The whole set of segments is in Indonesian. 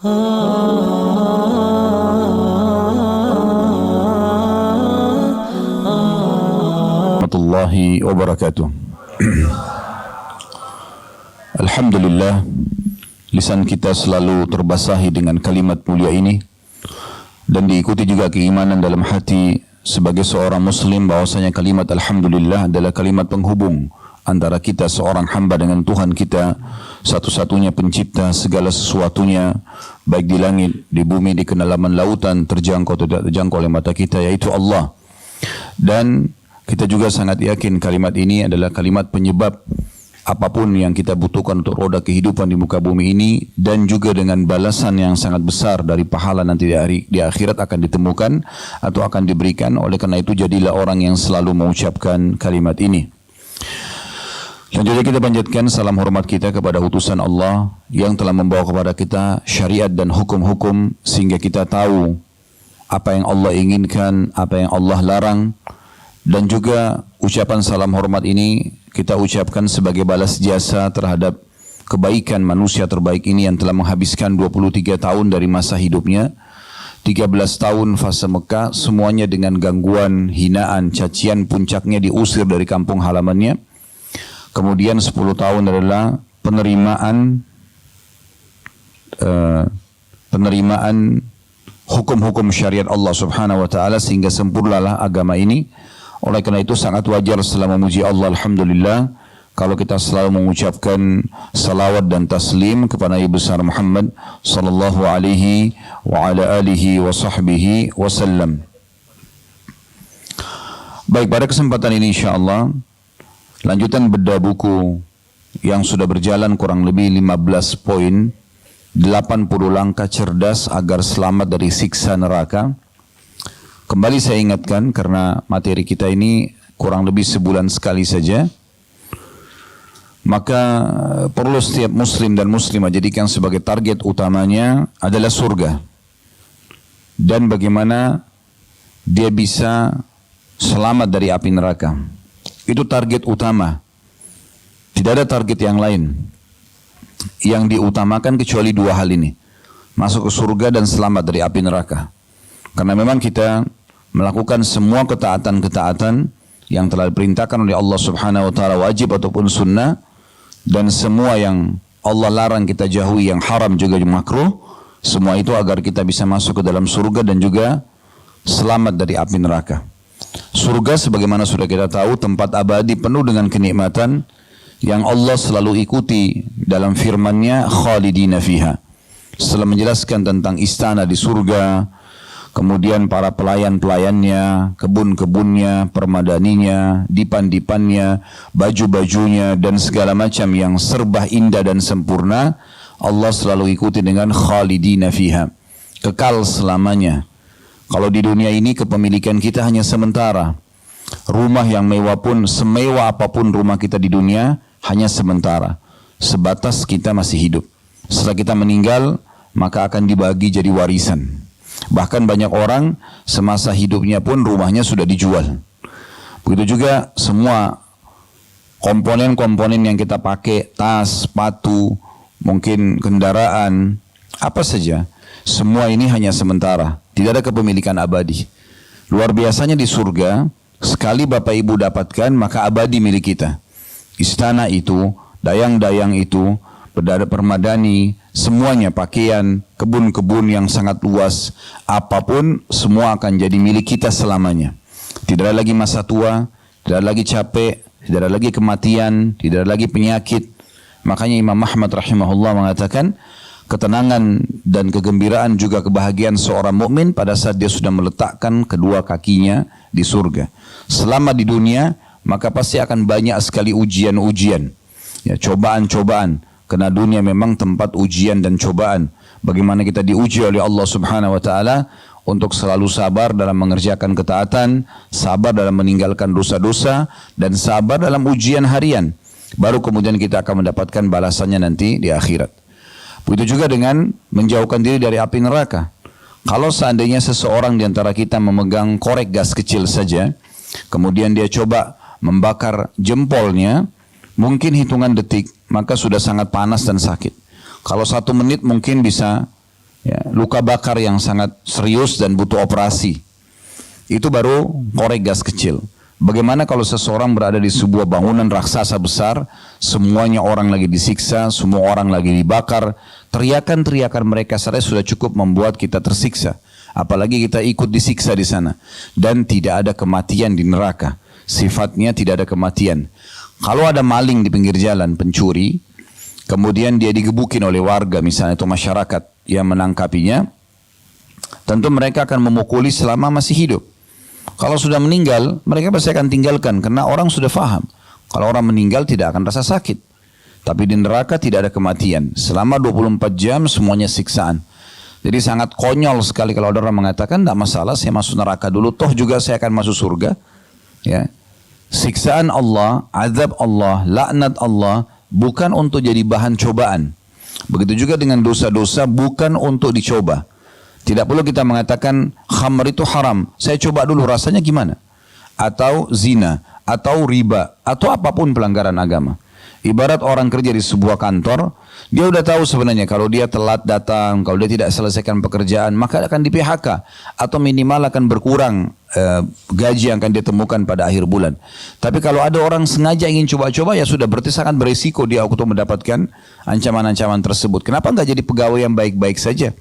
warahmatullahi wabarakatuh. Alhamdulillah, lisan kita selalu terbasahi dengan kalimat mulia ini dan diikuti juga keimanan dalam hati sebagai seorang muslim bahwasanya kalimat alhamdulillah adalah kalimat penghubung antara kita seorang hamba dengan Tuhan kita, satu-satunya pencipta segala sesuatunya, baik di langit, di bumi, di kedalaman lautan, terjangkau atau tidak terjangkau oleh mata kita, yaitu Allah. Dan kita juga sangat yakin kalimat ini adalah kalimat penyebab apapun yang kita butuhkan untuk roda kehidupan di muka bumi ini, dan juga dengan balasan yang sangat besar dari pahala nanti di akhirat akan ditemukan atau akan diberikan. Oleh karena itu jadilah orang yang selalu mengucapkan kalimat ini. Selanjutnya kita panjatkan salam hormat kita kepada utusan Allah yang telah membawa kepada kita syariat dan hukum-hukum sehingga kita tahu apa yang Allah inginkan, apa yang Allah larang. Dan juga ucapan salam hormat ini kita ucapkan sebagai balas jasa terhadap kebaikan manusia terbaik ini yang telah menghabiskan 23 tahun dari masa hidupnya, 13 tahun fase Mekah, semuanya dengan gangguan, hinaan, cacian, puncaknya diusir dari kampung halamannya. Kemudian 10 tahun adalah penerimaan hukum-hukum syariat Allah Subhanahu wa taala sehingga sempurnalah agama ini. Oleh karena itu sangat wajar setelah memuji Allah alhamdulillah kalau kita selalu mengucapkan salawat dan taslim kepada Nabi besar Muhammad sallallahu alaihi wa ala alihi wa sahbihi wasallam. Baik, pada kesempatan ini insyaallah lanjutan bedah buku yang sudah berjalan kurang lebih 15 poin, 80 langkah cerdas agar selamat dari siksa neraka. Kembali saya ingatkan karena materi kita ini kurang lebih sebulan sekali saja, maka perlu setiap muslim dan muslimah jadikan sebagai target utamanya adalah surga dan bagaimana dia bisa selamat dari api neraka. Itu target utama. Tidak ada target yang lain yang diutamakan kecuali dua hal ini. Masuk ke surga dan selamat dari api neraka. Karena memang kita melakukan semua ketaatan-ketaatan yang telah diperintahkan oleh Allah Subhanahu wa taala wajib ataupun sunnah, dan semua yang Allah larang kita jauhi, yang haram juga makruh, semua itu agar kita bisa masuk ke dalam surga dan juga selamat dari api neraka. Surga sebagaimana sudah kita tahu tempat abadi penuh dengan kenikmatan yang Allah selalu ikuti dalam firman-Nya khalidina fiha. Setelah menjelaskan tentang istana di surga, kemudian para pelayan-pelayannya, kebun-kebunnya, permadaninya, dipan-dipannya, baju-bajunya, dan segala macam yang serba indah dan sempurna, Allah selalu ikuti dengan khalidina fiha, kekal selamanya. Kalau di dunia ini kepemilikan kita hanya sementara. Rumah yang mewah pun, semewah apapun rumah kita di dunia, hanya sementara. Sebatas kita masih hidup. Setelah kita meninggal, maka akan dibagi jadi warisan. Bahkan banyak orang semasa hidupnya pun rumahnya sudah dijual. Begitu juga semua komponen-komponen yang kita pakai, tas, sepatu, mungkin kendaraan, apa saja, semua ini hanya sementara. Tidak ada kepemilikan abadi. Luar biasanya di surga, sekali Bapak Ibu dapatkan, maka abadi milik kita. Istana itu, dayang-dayang itu, berdada permadani, semuanya, pakaian, kebun-kebun yang sangat luas, apapun semua akan jadi milik kita selamanya. Tidak ada lagi masa tua, tidak ada lagi capek, tidak ada lagi kematian, tidak ada lagi penyakit. Makanya Imam Ahmad rahimahullah mengatakan ketenangan dan kegembiraan juga kebahagiaan seorang mukmin pada saat dia sudah meletakkan kedua kakinya di surga. Selama di dunia maka pasti akan banyak sekali ujian-ujian, ya, cobaan-cobaan. Karena dunia memang tempat ujian dan cobaan. Bagaimana kita diuji oleh Allah Subhanahu wa taala untuk selalu sabar dalam mengerjakan ketaatan, sabar dalam meninggalkan dosa-dosa, dan sabar dalam ujian harian. Baru kemudian kita akan mendapatkan balasannya nanti di akhirat. Begitu juga dengan menjauhkan diri dari api neraka. Kalau seandainya seseorang di antara kita memegang korek gas kecil saja, kemudian dia coba membakar jempolnya, mungkin hitungan detik, maka sudah sangat panas dan sakit. Kalau 1 menit mungkin bisa ya, luka bakar yang sangat serius dan butuh operasi. Itu baru korek gas kecil. Bagaimana kalau seseorang berada di sebuah bangunan raksasa besar, semuanya orang lagi disiksa, semua orang lagi dibakar, teriakan-teriakan mereka saja sudah cukup membuat kita tersiksa. Apalagi kita ikut disiksa di sana. Dan tidak ada kematian di neraka. Sifatnya tidak ada kematian. Kalau ada maling di pinggir jalan, pencuri, kemudian dia digebukin oleh warga misalnya atau masyarakat yang menangkapinya, tentu mereka akan memukuli selama masih hidup. Kalau sudah meninggal, mereka pasti akan tinggalkan karena orang sudah faham. Kalau orang meninggal tidak akan rasa sakit. Tapi di neraka tidak ada kematian. Selama 24 jam semuanya siksaan. Jadi sangat konyol sekali kalau ada orang mengatakan, tidak masalah saya masuk neraka dulu, toh juga saya akan masuk surga. Ya. Siksaan Allah, azab Allah, laknat Allah bukan untuk jadi bahan cobaan. Begitu juga dengan dosa-dosa bukan untuk dicoba. Tidak perlu kita mengatakan khamr itu haram. Saya coba dulu rasanya gimana. Atau zina, atau riba, atau apapun pelanggaran agama. Ibarat orang kerja di sebuah kantor, dia udah tahu sebenarnya kalau dia telat datang, kalau dia tidak selesaikan pekerjaan, maka akan di PHK. Atau minimal akan berkurang gaji yang akan ditemukan pada akhir bulan. Tapi kalau ada orang sengaja ingin coba-coba, ya sudah berarti sangat berisiko dia untuk mendapatkan ancaman-ancaman tersebut. Kenapa nggak jadi pegawai yang baik-baik saja?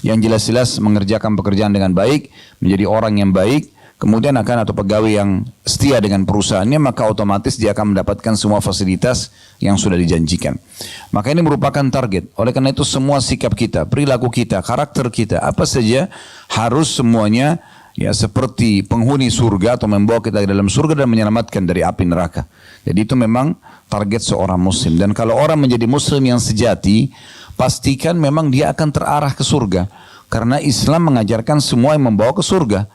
Yang jelas-jelas mengerjakan pekerjaan dengan baik, menjadi orang yang baik, kemudian akan atau pegawai yang setia dengan perusahaannya, maka otomatis dia akan mendapatkan semua fasilitas yang sudah dijanjikan. Maka ini merupakan target. Oleh karena itu semua sikap kita, perilaku kita, karakter kita, apa saja harus semuanya ya seperti penghuni surga atau membawa kita ke dalam surga dan menyelamatkan dari api neraka. Jadi itu memang target seorang muslim. Dan kalau orang menjadi muslim yang sejati, pastikan memang dia akan terarah ke surga. Karena Islam mengajarkan semua yang membawa ke surga.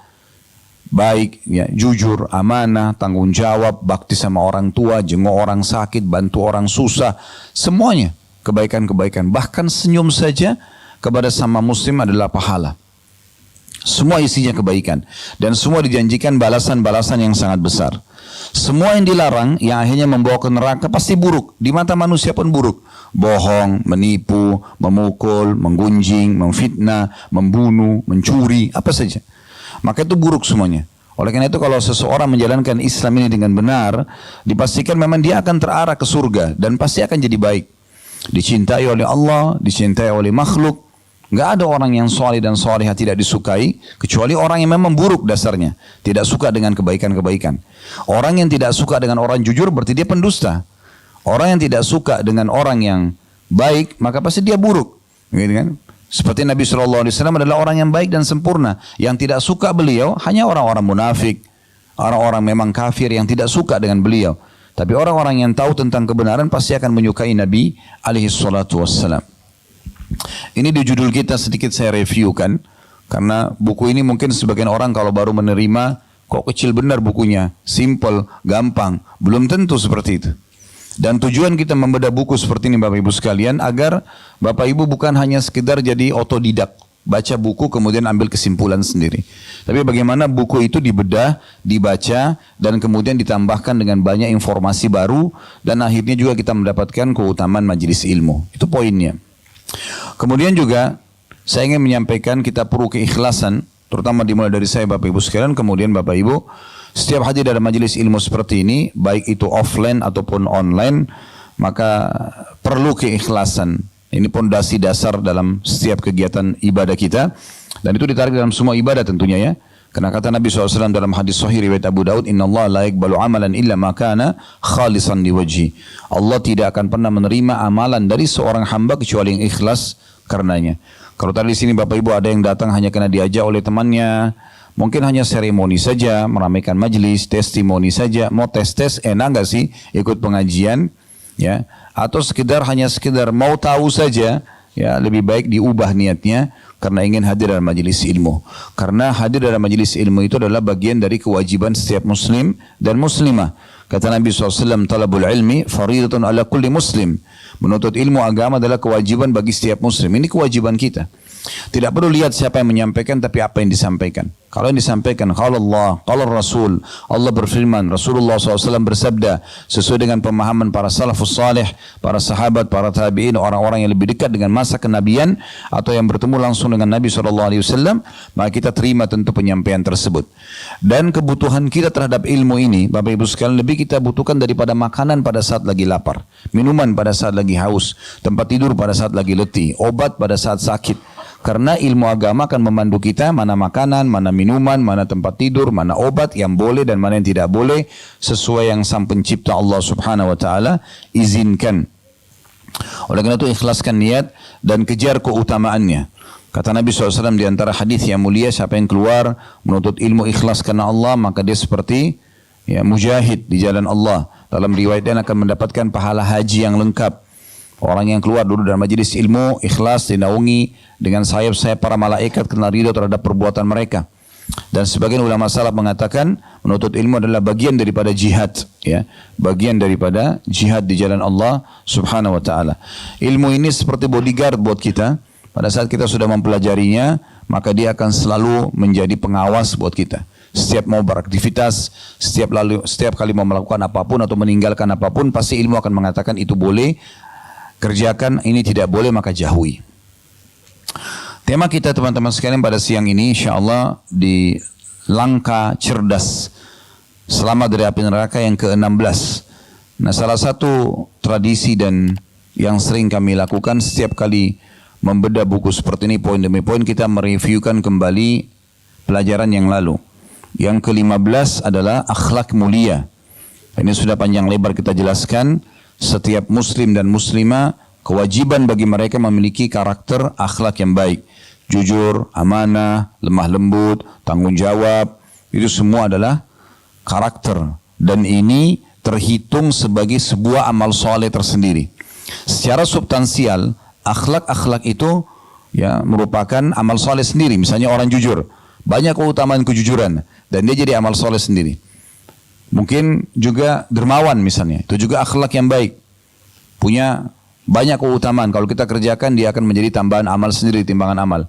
Baik, ya, jujur, amanah, tanggung jawab, bakti sama orang tua, jenguk orang sakit, bantu orang susah. Semuanya kebaikan-kebaikan. Bahkan senyum saja kepada sama muslim adalah pahala. Semua isinya kebaikan. Dan semua dijanjikan balasan-balasan yang sangat besar. Semua yang dilarang yang akhirnya membawa ke neraka pasti buruk. Di mata manusia pun buruk. Bohong, menipu, memukul, menggunjing, memfitnah, membunuh, mencuri, apa saja. Maka itu buruk semuanya. Oleh karena itu kalau seseorang menjalankan Islam ini dengan benar, dipastikan memang dia akan terarah ke surga dan pasti akan jadi baik. Dicintai oleh Allah, dicintai oleh makhluk. Nggak ada orang yang soleh dan solehah tidak disukai, kecuali orang yang memang buruk dasarnya. Tidak suka dengan kebaikan-kebaikan. Orang yang tidak suka dengan orang jujur berarti dia pendusta. Orang yang tidak suka dengan orang yang baik, maka pasti dia buruk. Gitu kan? Seperti Nabi SAW adalah orang yang baik dan sempurna. Yang tidak suka beliau hanya orang-orang munafik, orang-orang memang kafir yang tidak suka dengan beliau. Tapi orang-orang yang tahu tentang kebenaran pasti akan menyukai Nabi SAW. Ini di judul kita sedikit saya reviewkan. Karena buku ini mungkin sebagian orang kalau baru menerima, kok kecil benar bukunya, simple, gampang. Belum tentu seperti itu. Dan tujuan kita membedah buku seperti ini Bapak Ibu sekalian, agar Bapak Ibu bukan hanya sekedar jadi otodidak, baca buku kemudian ambil kesimpulan sendiri. Tapi bagaimana buku itu dibedah, dibaca, dan kemudian ditambahkan dengan banyak informasi baru, dan akhirnya juga kita mendapatkan keutamaan majelis ilmu. Itu poinnya. Kemudian juga saya ingin menyampaikan kita perlu keikhlasan, terutama dimulai dari saya Bapak Ibu sekalian, kemudian Bapak Ibu setiap hadir dalam majelis ilmu seperti ini, baik itu offline ataupun online, maka perlu keikhlasan. Ini pondasi dasar dalam setiap kegiatan ibadah kita, dan itu ditarik dalam semua ibadah tentunya ya. Karena kata Nabi SAW dalam hadis sahih riwayat Abu Daud, Inna Allah la yakbalu amalan illa ma kana khalisan liwajhi. Allah tidak akan pernah menerima amalan dari seorang hamba kecuali yang ikhlas karenanya. Kalau tadi di sini Bapak Ibu ada yang datang hanya karena diajak oleh temannya, mungkin hanya seremoni saja, meramaikan majelis, testimoni saja, mau tes-tes, enak nggak sih ikut pengajian, ya? Atau hanya sekedar mau tahu saja, ya lebih baik diubah niatnya karena ingin hadir dalam majelis ilmu. Karena hadir dalam majelis ilmu itu adalah bagian dari kewajiban setiap muslim dan muslimah. Kata Nabi SAW, talabul ilmi faridatun ala kulli muslim. Menuntut ilmu agama adalah kewajiban bagi setiap muslim. Ini kewajiban kita. Tidak perlu lihat siapa yang menyampaikan, tapi apa yang disampaikan. Kalau yang disampaikan, qala Allah, qala Rasul, Allah berfirman, Rasulullah SAW bersabda, sesuai dengan pemahaman para salafus salih, para sahabat, para tabi'in, orang-orang yang lebih dekat dengan masa kenabian, atau yang bertemu langsung dengan Nabi SAW, maka kita terima tentu penyampaian tersebut. Dan kebutuhan kita terhadap ilmu ini, Bapak Ibu sekalian, lebih kita butuhkan daripada makanan pada saat lagi lapar, minuman pada saat lagi haus, tempat tidur pada saat lagi letih, obat pada saat sakit. Karena ilmu agama akan memandu kita mana makanan, mana minuman, mana tempat tidur, mana obat yang boleh dan mana yang tidak boleh sesuai yang Sang Pencipta Allah Subhanahu wa taala izinkan. Oleh karena itu ikhlaskan niat dan kejar keutamaannya. Kata Nabi SAW di antara hadis yang mulia, siapa yang keluar menuntut ilmu ikhlas karena Allah, maka dia seperti mujahid di jalan Allah. Dalam riwayat dia akan mendapatkan pahala haji yang lengkap. Orang yang keluar dulu dari majelis ilmu, ikhlas, dinaungi dengan sayap-sayap para malaikat karena ridho terhadap perbuatan mereka. Dan sebagian ulama salaf mengatakan menuntut ilmu adalah bagian daripada jihad, ya, bagian daripada jihad di jalan Allah Subhanahu wa taala. Ilmu ini seperti bodyguard buat kita. Pada saat kita sudah mempelajarinya, maka dia akan selalu menjadi pengawas buat kita. Setiap mau beraktivitas, setiap kali mau melakukan apapun atau meninggalkan apapun, pasti ilmu akan mengatakan itu boleh kerjakan, ini tidak boleh, maka jauhi. Tema kita teman-teman sekalian pada siang ini insyaAllah di langkah cerdas selamat dari api neraka yang ke-16. Nah, salah satu tradisi dan yang sering kami lakukan setiap kali membedah buku seperti ini poin demi poin, kita mereviewkan kembali pelajaran yang lalu. Yang ke-15 adalah akhlak mulia. Ini sudah panjang lebar kita jelaskan. Setiap muslim dan muslimah kewajiban bagi mereka memiliki karakter akhlak yang baik. Jujur, amanah, lemah lembut, tanggung jawab. Itu semua adalah karakter. Dan ini terhitung sebagai sebuah amal soleh tersendiri. Secara substansial, akhlak-akhlak itu ya merupakan amal soleh sendiri. Misalnya orang jujur, banyak keutamaan kejujuran. Dan dia jadi amal soleh sendiri. Mungkin juga dermawan misalnya, itu juga akhlak yang baik. Punya banyak keutamaan, kalau kita kerjakan dia akan menjadi tambahan amal sendiri, timbangan amal.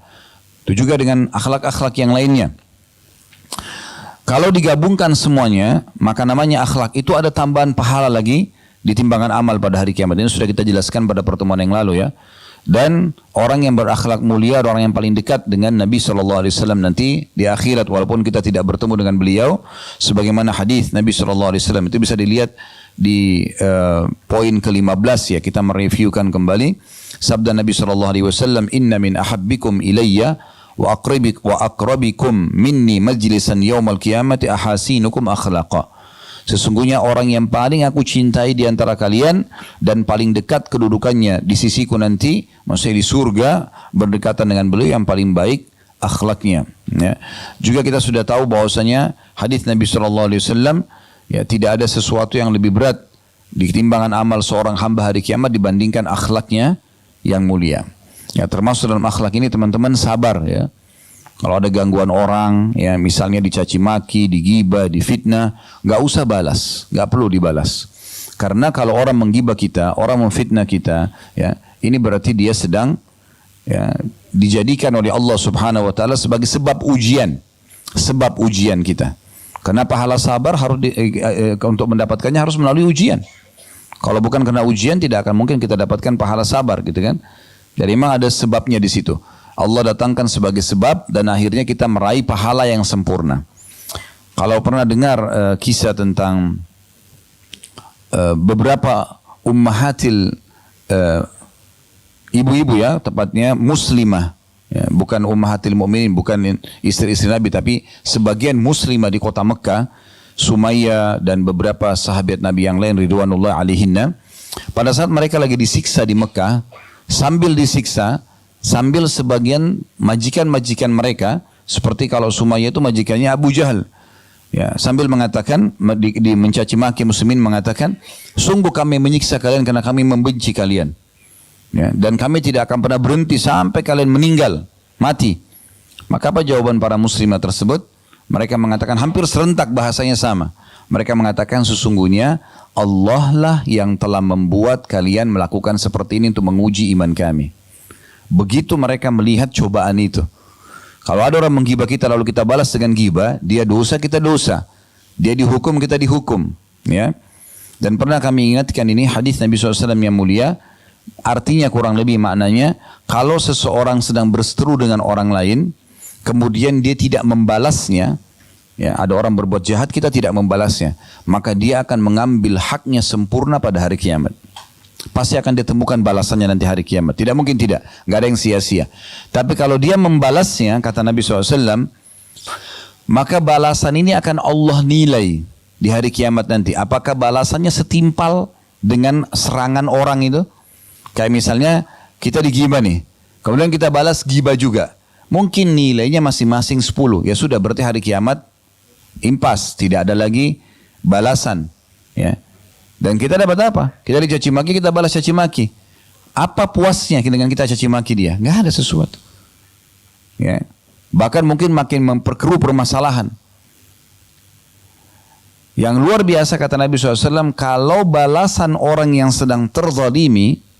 Itu juga dengan akhlak-akhlak yang lainnya. Kalau digabungkan semuanya, maka namanya akhlak. Itu ada tambahan pahala lagi di timbangan amal pada hari kiamat. Ini sudah kita jelaskan pada pertemuan yang lalu ya. Dan orang yang berakhlak mulia, orang yang paling dekat dengan Nabi SAW nanti di akhirat, walaupun kita tidak bertemu dengan beliau, sebagaimana hadis Nabi SAW itu bisa dilihat di poin ke-15 ya, kita mereviewkan kembali sabda Nabi SAW, inna min ahabbikum ilayya wa aqrabikum minni majlisan yawmal qiyamati ahasinukum akhlaqa. Sesungguhnya orang yang paling aku cintai di antara kalian dan paling dekat kedudukannya di sisiku nanti, maksudnya di surga, berdekatan dengan beliau yang paling baik akhlaknya. Ya. Juga kita sudah tahu bahwasanya hadis Nabi SAW, ya, tidak ada sesuatu yang lebih berat di timbangan amal seorang hamba hari kiamat dibandingkan akhlaknya yang mulia. Ya, termasuk dalam akhlak ini teman-teman sabar ya. Kalau ada gangguan orang, ya misalnya dicaci maki, digibah, difitnah, nggak usah balas, nggak perlu dibalas. Karena kalau orang menggibah kita, orang memfitnah kita, ya ini berarti dia sedang ya, dijadikan oleh Allah Subhanahu Wa Taala sebagai sebab ujian kita. Karena pahala sabar harus untuk mendapatkannya harus melalui ujian. Kalau bukan karena ujian, tidak akan mungkin kita dapatkan pahala sabar, gitu kan? Jadi memang ada sebabnya di situ. Allah datangkan sebagai sebab dan akhirnya kita meraih pahala yang sempurna. Kalau pernah dengar kisah tentang beberapa ummahatil ibu-ibu ya, tepatnya muslimah, ya, bukan ummahatil mu'minin, bukan istri-istri Nabi, tapi sebagian muslimah di kota Mekah, Sumayyah dan beberapa sahabat Nabi yang lain ridwanullah alaihinna, pada saat mereka lagi disiksa di Mekah, sambil disiksa, sambil sebagian majikan-majikan mereka, seperti kalau Sumayyah itu majikannya Abu Jahal, ya, sambil mengatakan, mencaci maki muslimin, mengatakan, sungguh kami menyiksa kalian karena kami membenci kalian, ya, dan kami tidak akan pernah berhenti sampai kalian meninggal, mati. Maka apa jawaban para muslimah tersebut? Mereka mengatakan hampir serentak bahasanya sama. Mereka mengatakan sesungguhnya Allah lah yang telah membuat kalian melakukan seperti ini untuk menguji iman kami. Begitu mereka melihat cobaan itu. Kalau ada orang menggibah kita lalu kita balas dengan gibah, dia dosa, kita dosa. Dia dihukum, kita dihukum. Ya. Dan pernah kami ingatkan ini hadis Nabi SAW yang mulia. Artinya kurang lebih maknanya, kalau seseorang sedang berseteru dengan orang lain, kemudian dia tidak membalasnya, ya, ada orang berbuat jahat, kita tidak membalasnya, maka dia akan mengambil haknya sempurna pada hari kiamat. Pasti akan ditemukan balasannya nanti hari kiamat. Tidak mungkin tidak, nggak ada yang sia-sia. Tapi kalau dia membalasnya, kata Nabi SAW, maka balasan ini akan Allah nilai di hari kiamat nanti. Apakah balasannya setimpal dengan serangan orang itu? Kayak misalnya kita digibah nih, kemudian kita balas gibah juga. Mungkin nilainya masing-masing 10. Ya sudah, berarti hari kiamat impas, tidak ada lagi balasan. Ya. Dan kita dapat apa? Kita dicaci maki, kita balas caci maki. Apa puasnya dengan kita caci maki dia? Nggak ada sesuatu. Ya. Bahkan mungkin makin memperkeruh permasalahan. Yang luar biasa kata Nabi SAW, kalau balasan orang yang sedang terzalimi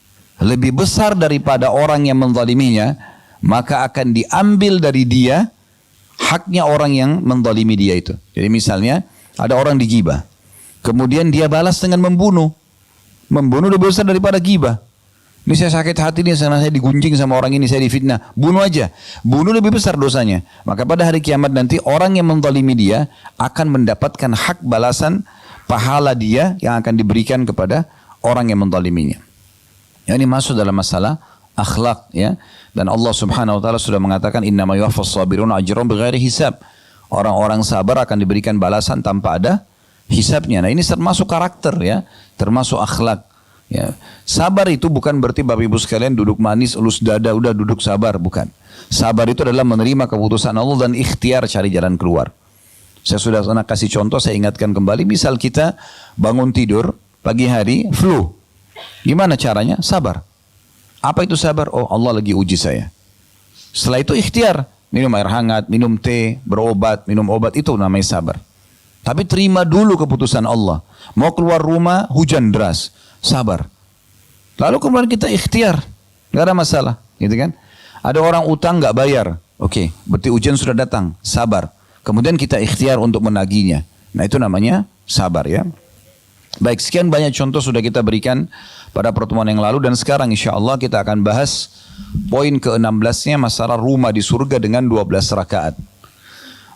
lebih besar daripada orang yang menzaliminya, maka akan diambil dari dia haknya orang yang menzalimi dia itu. Jadi misalnya ada orang digibah, kemudian dia balas dengan membunuh. Membunuh lebih besar daripada gibah. Ini saya sakit hati nih, saya digunjing sama orang ini, saya difitnah. Bunuh aja. Bunuh lebih besar dosanya. Maka pada hari kiamat nanti orang yang menzalimi dia akan mendapatkan hak balasan pahala dia yang akan diberikan kepada orang yang menzaliminya. Ini masuk dalam masalah akhlak, ya. Dan Allah Subhanahu wa taala sudah mengatakan innama yuwaffas sabirun ajrahum bighairi hisab. Orang-orang sabar akan diberikan balasan tanpa ada hisabnya. Nah, ini termasuk karakter, ya, termasuk akhlak, ya. Sabar itu bukan berarti Bapak Ibu sekalian duduk manis, elus dada, udah duduk sabar, bukan. Sabar itu adalah menerima keputusan Allah dan ikhtiar cari jalan keluar. Saya sudah pernah kasih contoh, saya ingatkan kembali. Misal kita bangun tidur pagi hari, flu. Gimana caranya? Sabar. Apa itu sabar? Oh, Allah lagi uji saya. Setelah itu ikhtiar. Minum air hangat, minum teh, berobat, minum obat, itu namanya sabar. Tapi terima dulu keputusan Allah. Mau keluar rumah, hujan deras. Sabar. Lalu kemudian kita ikhtiar. Gak ada masalah. Gitu kan? Ada orang utang gak bayar. Oke, berarti ujian sudah datang. Sabar. Kemudian kita ikhtiar untuk menagihnya. Nah, itu namanya sabar, ya. Baik, sekian banyak contoh sudah kita berikan pada pertemuan yang lalu, dan sekarang insya Allah kita akan bahas poin ke-16-nya, masalah rumah di surga dengan 12 rakaat.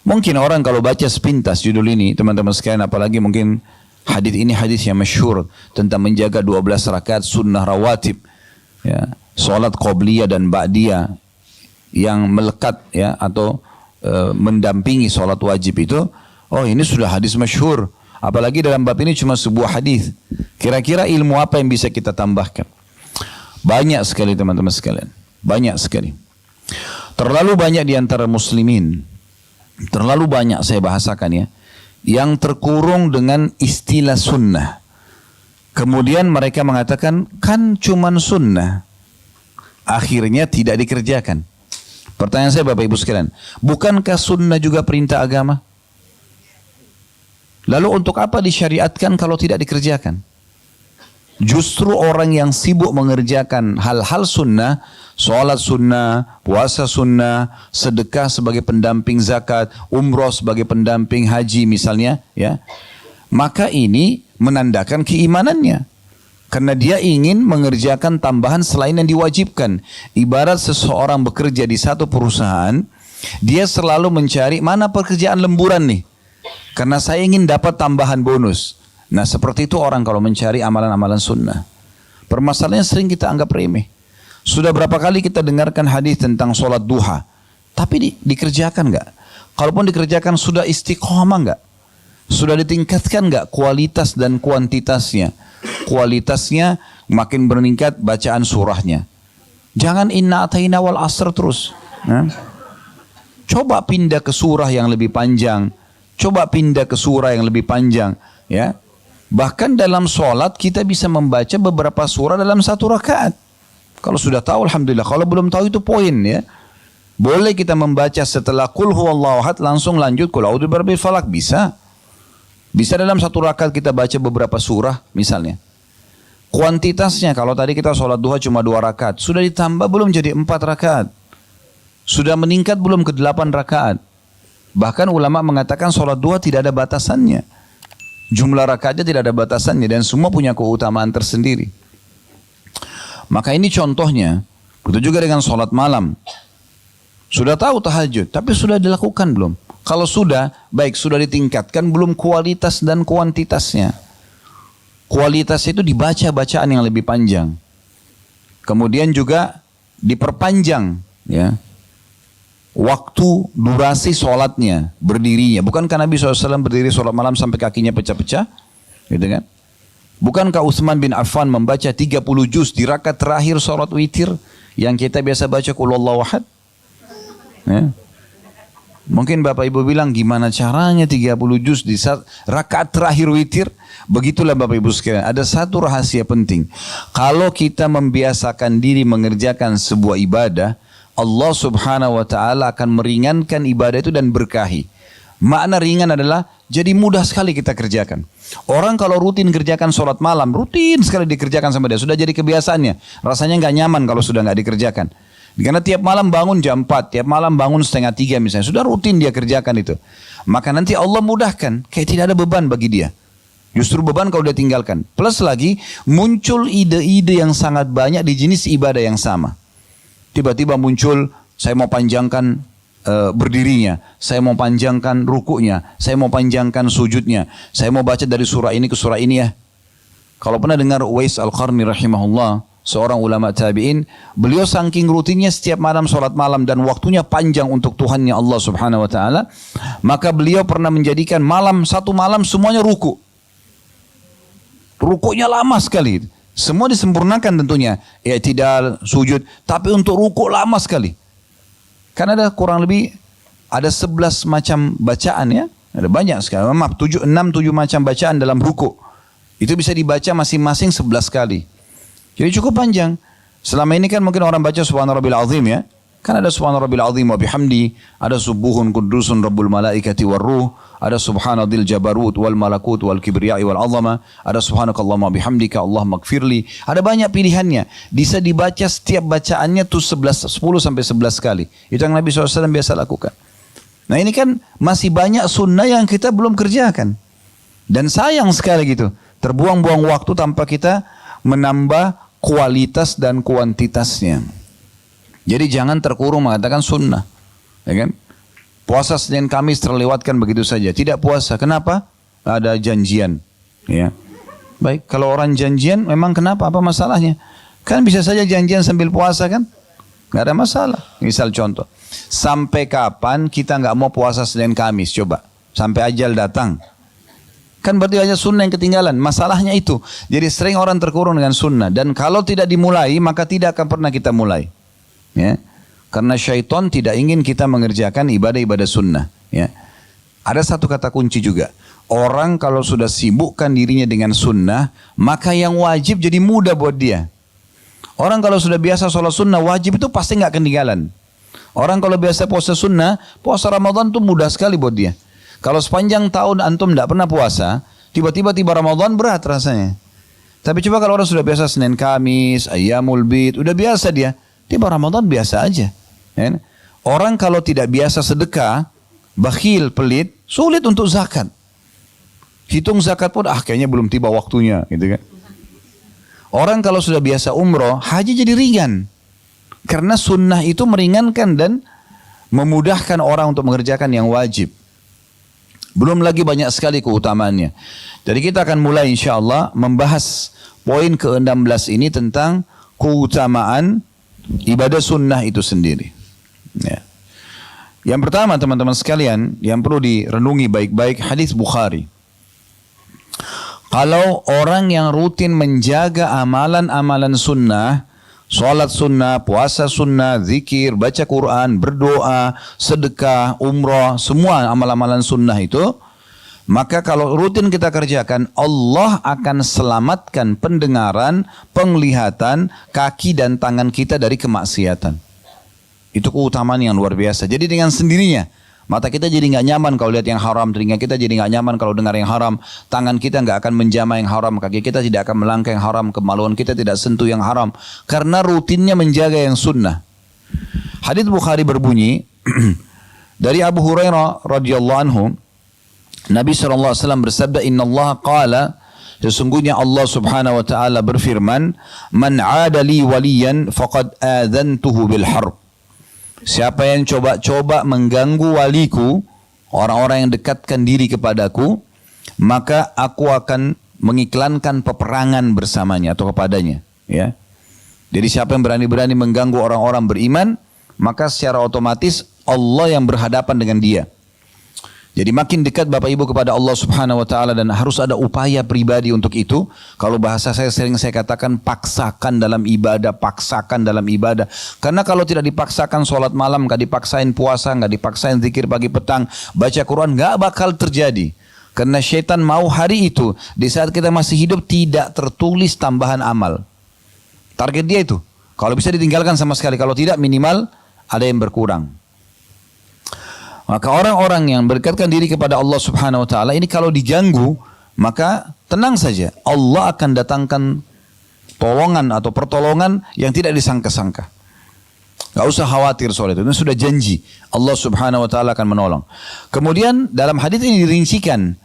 Mungkin orang kalau baca sepintas judul ini, teman-teman sekalian, apalagi mungkin hadis ini hadis yang masyhur tentang menjaga 12 rakaat sunnah rawatib, ya, salat qabliyah dan ba'diyah yang melekat, ya, atau mendampingi salat wajib itu. Oh, ini sudah hadis masyhur. Apalagi dalam bab ini cuma sebuah hadis. Kira-kira ilmu apa yang bisa kita tambahkan? Banyak sekali teman-teman sekalian. Banyak sekali. Terlalu banyak di antara muslimin. Terlalu banyak saya bahasakan, ya. Yang terkurung dengan istilah sunnah. Kemudian mereka mengatakan, kan cuman sunnah. Akhirnya tidak dikerjakan. Pertanyaan saya Bapak Ibu sekalian. Bukankah sunnah juga perintah agama? Lalu untuk apa disyariatkan kalau tidak dikerjakan? Justru orang yang sibuk mengerjakan hal-hal sunnah, sholat sunnah, puasa sunnah, sedekah sebagai pendamping zakat, umroh sebagai pendamping haji misalnya, ya, maka ini menandakan keimanannya. Karena dia ingin mengerjakan tambahan selain yang diwajibkan. Ibarat seseorang bekerja di satu perusahaan, dia selalu mencari mana pekerjaan lemburan nih. Karena saya ingin dapat tambahan bonus. Nah, seperti itu orang kalau mencari amalan-amalan sunnah. Permasalahannya sering kita anggap remeh. Sudah berapa kali kita dengarkan hadis tentang sholat duha. Tapi dikerjakan nggak? Kalaupun dikerjakan sudah istiqomah nggak? Sudah ditingkatkan nggak kualitas dan kuantitasnya? Kualitasnya makin meningkat bacaan surahnya. Jangan inna ataina wal asr terus. Nah, coba pindah ke surah yang lebih panjang. Coba pindah ke surah yang lebih panjang, ya. Bahkan dalam sholat kita bisa membaca beberapa surah dalam satu rakaat. Kalau sudah tahu alhamdulillah, kalau belum tahu itu poin, ya. Boleh kita membaca setelah qul huwallahu ahad langsung lanjut qul a'udzu birabbil falaq, bisa. Bisa dalam satu rakaat kita baca beberapa surah misalnya. Kuantitasnya kalau tadi kita sholat duha cuma 2 rakaat, sudah ditambah belum jadi 4 rakaat? Sudah meningkat belum ke 8 rakaat? Bahkan ulama mengatakan sholat duha tidak ada batasannya. Jumlah rakaatnya tidak ada batasannya dan semua punya keutamaan tersendiri. Maka ini contohnya. Begitu juga dengan sholat malam. Sudah tahu tahajud, tapi sudah dilakukan belum? Kalau sudah, baik sudah ditingkatkan, belum kualitas dan kuantitasnya. Kualitas itu dibaca bacaan yang lebih panjang. Kemudian juga diperpanjang, ya. Waktu durasi sholatnya, berdirinya. Bukankah Nabi SAW berdiri sholat malam sampai kakinya pecah-pecah? Gitu kan? Bukankah Utsman bin Affan membaca 30 juz di rakaat terakhir sholat witir yang kita biasa baca qul huwallahu ahad? Ya. Mungkin Bapak Ibu bilang gimana caranya 30 juz di saat rakaat terakhir witir? Begitulah Bapak Ibu sekalian. Ada satu rahasia penting. Kalau kita membiasakan diri mengerjakan sebuah ibadah, Allah Subhanahu wa taala akan meringankan ibadah itu dan berkahi. Makna ringan adalah jadi mudah sekali kita kerjakan. Orang kalau rutin kerjakan sholat malam, rutin sekali dikerjakan sama dia, sudah jadi kebiasaannya. Rasanya nggak nyaman kalau sudah nggak dikerjakan. Karena tiap malam bangun jam 4, tiap malam bangun 2:30 misalnya. Sudah rutin dia kerjakan itu. Maka nanti Allah mudahkan, kayak tidak ada beban bagi dia. Justru beban kalau dia tinggalkan. Plus lagi, muncul ide-ide yang sangat banyak di jenis ibadah yang sama. Tiba-tiba muncul, saya mau panjangkan berdirinya, saya mau panjangkan rukuknya, saya mau panjangkan sujudnya, saya mau baca dari surah ini ke surah ini ya. Kalau pernah dengar Uwais Al-Qarni rahimahullah, seorang ulama tabi'in, beliau saking rutinnya setiap malam sholat malam dan waktunya panjang untuk Tuhannya Allah Subhanahu wa taala, maka beliau pernah menjadikan satu malam semuanya ruku. Rukuknya lama sekali. Semua disempurnakan tentunya, i'tidal, sujud, tapi untuk ruku lama sekali. Karena ada kurang lebih ada 11 macam bacaan ya. Ada banyak sekali. Maaf, 6-7 macam bacaan dalam ruku. Itu bisa dibaca masing-masing 11 kali. Jadi cukup panjang. Selama ini kan mungkin orang baca Subhana Rabbil Azim ya. Kan ada Subhana Rabbil Azim wa bihamdi, ada Subuhun Qudusun Rabbul Malaikati war Ruh, ada Subhanadil Jabarut wal Malakut wal Kibriyai wal Azama, ada Subhanakallahumma bihamdika Allahumma gfirli. Ada banyak pilihannya. Bisa dibaca setiap bacaannya tuh 10 sampai 11 kali. Itu yang Nabi SAW biasa lakukan. Nah ini kan masih banyak sunnah yang kita belum kerjakan. Dan sayang sekali gitu. Terbuang-buang waktu tanpa kita menambah kualitas dan kuantitasnya. Jadi jangan terkurung mengatakan sunnah. Ya kan? Puasa Senin Kamis terlewatkan begitu saja. Tidak puasa. Kenapa? Ada janjian. Ya. Baik, kalau orang janjian memang kenapa? Apa masalahnya? Kan bisa saja janjian sambil puasa kan? Gak ada masalah. Misal contoh. Sampai kapan kita gak mau puasa Senin Kamis? Coba. Sampai ajal datang. Kan berarti hanya sunnah yang ketinggalan. Masalahnya itu. Jadi sering orang terkurung dengan sunnah. Dan kalau tidak dimulai, maka tidak akan pernah kita mulai. Ya. Karena syaitan tidak ingin kita mengerjakan ibadah-ibadah sunnah. Ya. Ada satu kata kunci juga. Orang kalau sudah sibukkan dirinya dengan sunnah, maka yang wajib jadi mudah buat dia. Orang kalau sudah biasa sholat sunnah, wajib itu pasti nggak ketinggalan. Orang kalau biasa puasa sunnah, puasa Ramadan itu mudah sekali buat dia. Kalau sepanjang tahun antum tidak pernah puasa, tiba-tiba tiba Ramadan berat rasanya. Tapi coba kalau orang sudah biasa Senin Kamis, Ayyamul Bid, udah biasa dia. Tiba Ramadan biasa aja. Ya. Orang kalau tidak biasa sedekah, bakhil, pelit, sulit untuk zakat. Hitung zakat pun kayaknya belum tiba waktunya, gitu kan. Orang kalau sudah biasa umroh, haji jadi ringan. Karena sunnah itu meringankan dan memudahkan orang untuk mengerjakan yang wajib. Belum lagi banyak sekali keutamaannya. Jadi kita akan mulai insyaAllah membahas poin ke-16 ini tentang keutamaan ibadah sunnah itu sendiri. Ya. Yang pertama teman-teman sekalian, yang perlu direnungi baik-baik, hadis Bukhari. Kalau orang yang rutin menjaga amalan-amalan sunnah, sholat sunnah, puasa sunnah, zikir, baca Quran, berdoa, sedekah, umrah, semua amal-amalan sunnah itu, maka kalau rutin kita kerjakan, Allah akan selamatkan pendengaran, penglihatan, kaki dan tangan kita dari kemaksiatan. Itu keutamaan yang luar biasa. Jadi dengan sendirinya Mata kita jadi nggak nyaman kalau lihat yang haram, telinga kita jadi nggak nyaman kalau dengar yang haram, tangan kita nggak akan menjamah yang haram, kaki kita tidak akan melangkah yang haram, kemaluan kita tidak sentuh yang haram, karena rutinnya menjaga yang sunnah. Hadits Bukhari berbunyi dari Abu Hurairah radhiyallahu anhu, Nabi SAW bersabda, Inna Allah qala, sesungguhnya Allah subhanahu wa ta'ala berfirman, Man adali waliyan faqad adhantuhu bil harb. Siapa yang coba-coba mengganggu waliku, orang-orang yang dekatkan diri kepadaku, maka aku akan mengiklankan peperangan bersamanya atau kepadanya. Ya. Jadi siapa yang berani-berani mengganggu orang-orang beriman, maka secara otomatis Allah yang berhadapan dengan dia. Jadi makin dekat Bapak Ibu kepada Allah subhanahu wa ta'ala, dan harus ada upaya pribadi untuk itu. Kalau bahasa saya sering saya katakan, paksakan dalam ibadah, paksakan dalam ibadah. Karena kalau tidak dipaksakan sholat malam, gak dipaksain puasa, gak dipaksain zikir pagi petang, baca Quran, gak bakal terjadi. Karena syaitan mau hari itu, di saat kita masih hidup, tidak tertulis tambahan amal. Target dia itu. Kalau bisa ditinggalkan sama sekali, kalau tidak minimal ada yang berkurang. Maka orang-orang yang berdekatkan diri kepada Allah subhanahu wa ta'ala ini kalau diganggu, maka tenang saja. Allah akan datangkan tolongan atau pertolongan yang tidak disangka-sangka. Gak usah khawatir soal itu. Ini sudah janji. Allah subhanahu wa ta'ala akan menolong. Kemudian dalam hadis ini dirincikan,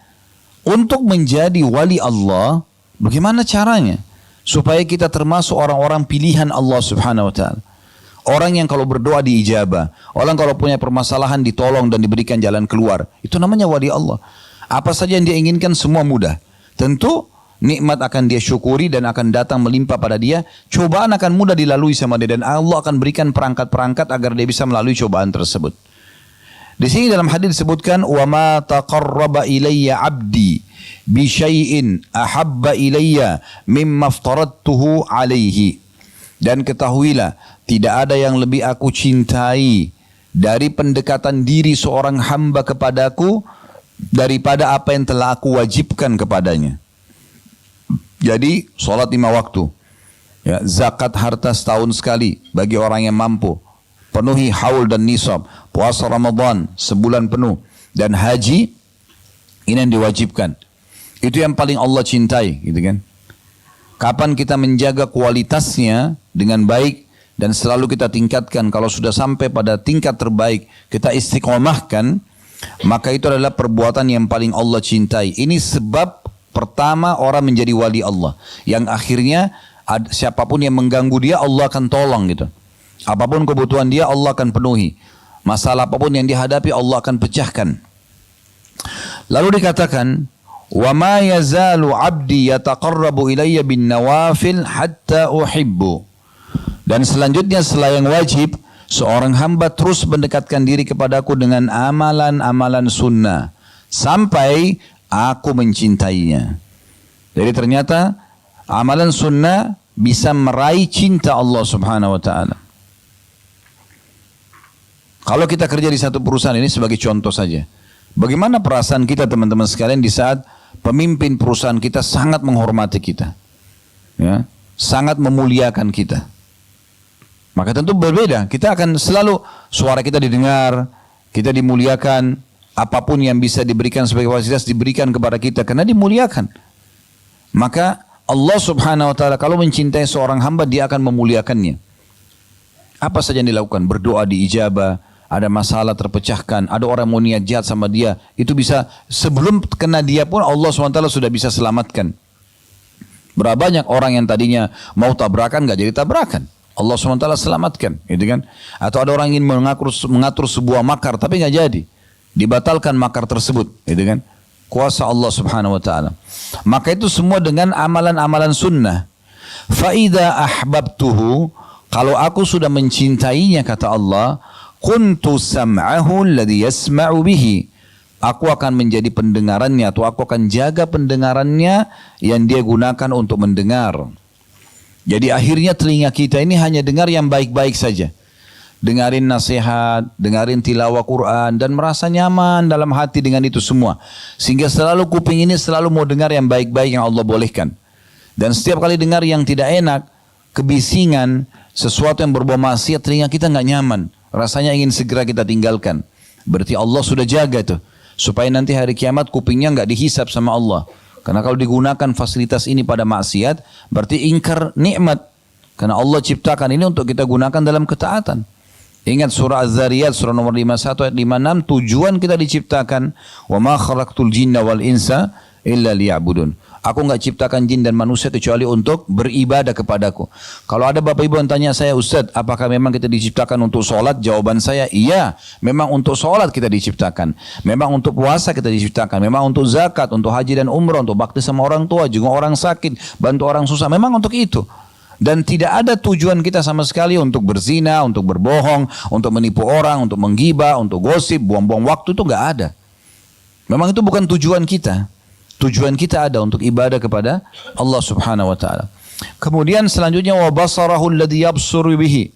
untuk menjadi wali Allah, bagaimana caranya? Supaya kita termasuk orang-orang pilihan Allah subhanahu wa ta'ala. Orang yang kalau berdoa diijabah. Orang kalau punya permasalahan ditolong dan diberikan jalan keluar. Itu namanya wali Allah. Apa saja yang dia inginkan semua mudah. Tentu nikmat akan dia syukuri dan akan datang melimpah pada dia. Cobaan akan mudah dilalui sama dia. Dan Allah akan berikan perangkat-perangkat agar dia bisa melalui cobaan tersebut. Di sini dalam hadis disebutkan, وَمَا تَقَرَّبَ إِلَيَّ عَبْدِي بِشَيْءٍ أَحَبَّ إِلَيَّ مِمَّا افْتَرَضْتُهُ عَلَيْهِ. Dan ketahuilah, tidak ada yang lebih aku cintai dari pendekatan diri seorang hamba kepadaku daripada apa yang telah aku wajibkan kepadanya. Jadi, sholat 5 waktu. Ya, zakat harta setahun sekali bagi orang yang mampu. Penuhi haul dan nisab. Puasa Ramadan sebulan penuh. Dan haji, ini yang diwajibkan. Itu yang paling Allah cintai, gitu kan. Kapan kita menjaga kualitasnya dengan baik dan selalu kita tingkatkan, kalau sudah sampai pada tingkat terbaik kita istiqomahkan, maka itu adalah perbuatan yang paling Allah cintai. Ini sebab pertama orang menjadi wali Allah, yang akhirnya siapapun yang mengganggu dia Allah akan tolong gitu. Apapun kebutuhan dia Allah akan penuhi. Masalah apapun yang dihadapi Allah akan pecahkan. Lalu dikatakan, وَمَا يَزَالُ عَبْدِي يَتَقَرَّبُ إِلَيَّ بِالنَّوَافِلْ حَتَّى أُحِبُّ. Dan selanjutnya setelah yang wajib, seorang hamba terus mendekatkan diri kepadaku dengan amalan-amalan sunnah sampai aku mencintainya. Jadi ternyata amalan sunnah bisa meraih cinta Allah subhanahu wa ta'ala. Kalau kita kerja di satu perusahaan, ini sebagai contoh saja. Bagaimana perasaan kita teman-teman sekalian di saat pemimpin perusahaan kita sangat menghormati kita, ya, sangat memuliakan kita. Maka tentu berbeda. Kita akan selalu suara kita didengar, kita dimuliakan, apapun yang bisa diberikan sebagai fasilitas diberikan kepada kita karena dimuliakan. Maka Allah subhanahu wa ta'ala kalau mencintai seorang hamba, dia akan memuliakannya. Apa saja yang dilakukan, berdoa diijabah, ada masalah terpecahkan, ada orang mau niat jahat sama dia, itu bisa sebelum kena dia pun Allah SWT sudah bisa selamatkan. Berapa banyak orang yang tadinya mau tabrakan gak jadi tabrakan, Allah SWT selamatkan, gitu kan? Atau ada orang ingin mengatur sebuah makar tapi gak jadi, dibatalkan makar tersebut, gitu kan? Kuasa Allah Subhanahu Wa Taala. Maka itu semua dengan amalan-amalan sunnah. Faida ahbabtuhu, kalau aku sudah mencintainya, kata Allah, kuntu sam'ahu alladhi yasma'u bihi, aku akan menjadi pendengarannya, atau aku akan jaga pendengarannya yang dia gunakan untuk mendengar. Jadi akhirnya telinga kita ini hanya dengar yang baik-baik saja, dengarin nasihat, dengarin tilawah Quran, dan merasa nyaman dalam hati dengan itu semua, sehingga selalu kuping ini selalu mau dengar yang baik-baik yang Allah bolehkan. Dan setiap kali dengar yang tidak enak, kebisingan, sesuatu yang berbau maksiat, telinga kita nggak nyaman, rasanya ingin segera kita tinggalkan. Berarti Allah sudah jaga tuh. Supaya nanti hari kiamat kupingnya nggak dihisap sama Allah. Karena kalau digunakan fasilitas ini pada maksiat, berarti ingkar nikmat. Karena Allah ciptakan ini untuk kita gunakan dalam ketaatan. Ingat surah Az-Zariyat, surah nomor 51 ayat 56, tujuan kita diciptakan. Wa ma khalaqtul jinna wal insa illa liya'budun. Aku enggak ciptakan jin dan manusia kecuali untuk beribadah kepadaku. Kalau ada bapak ibu yang tanya saya, Ustaz, apakah memang kita diciptakan untuk sholat? Jawaban saya, iya. Memang untuk sholat kita diciptakan. Memang untuk puasa kita diciptakan. Memang untuk zakat, untuk haji dan umrah, untuk bakti sama orang tua, juga orang sakit, bantu orang susah. Memang untuk itu. Dan tidak ada tujuan kita sama sekali untuk berzina, untuk berbohong, untuk menipu orang, untuk menggibah, untuk gosip, buang-buang waktu, itu enggak ada. Memang itu bukan tujuan kita. Tujuan kita ada untuk ibadah kepada Allah Subhanahu wa taala. Kemudian selanjutnya wa basarahu alladhi yabsuru bihi.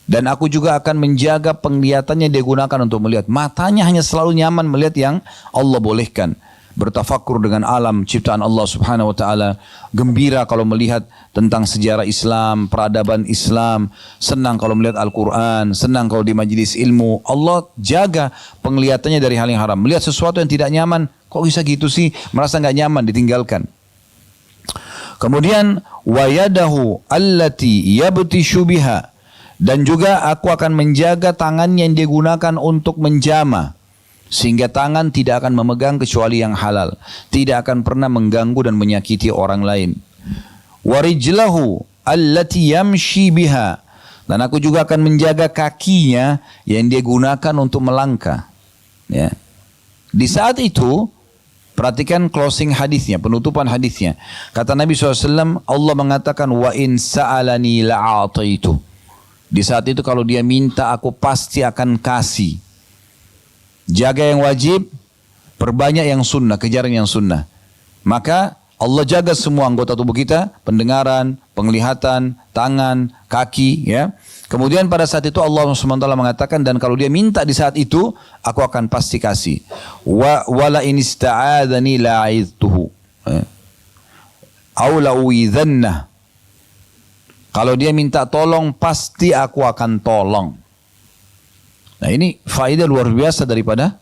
Dan aku juga akan menjaga penglihatannya dia gunakan untuk melihat. Matanya hanya selalu nyaman melihat yang Allah bolehkan. Bertafakur dengan alam ciptaan Allah Subhanahu wa taala, gembira kalau melihat tentang sejarah Islam, peradaban Islam, senang kalau melihat Al-Qur'an, senang kalau di majelis ilmu. Allah jaga penglihatannya dari hal yang haram. Melihat sesuatu yang tidak nyaman, kok bisa gitu sih? Merasa enggak nyaman, ditinggalkan. Kemudian wa yadahu allati yabtishu biha, dan juga aku akan menjaga tangannya yang digunakan untuk menjama. Sehingga tangan tidak akan memegang kecuali yang halal. Tidak akan pernah mengganggu dan menyakiti orang lain. Warijlahu allati yamshi biha. Dan aku juga akan menjaga kakinya yang dia gunakan untuk melangkah. Ya. Di saat itu, perhatikan closing hadisnya, penutupan hadisnya. Kata Nabi SAW, Allah mengatakan, wa in sa'alani la'ataitu. Di saat itu kalau dia minta, aku pasti akan kasih. Jaga yang wajib, perbanyak yang sunnah, kejar yang sunnah. Maka Allah jaga semua anggota tubuh kita, pendengaran, penglihatan, tangan, kaki, ya. Kemudian pada saat itu Allah SWT mengatakan, dan kalau dia minta di saat itu, aku akan pasti kasih. Wala in ista'adhani la'idtuhu. Au la'uidhanna. Kalau dia minta tolong, pasti aku akan tolong. Nah ini faedah luar biasa daripada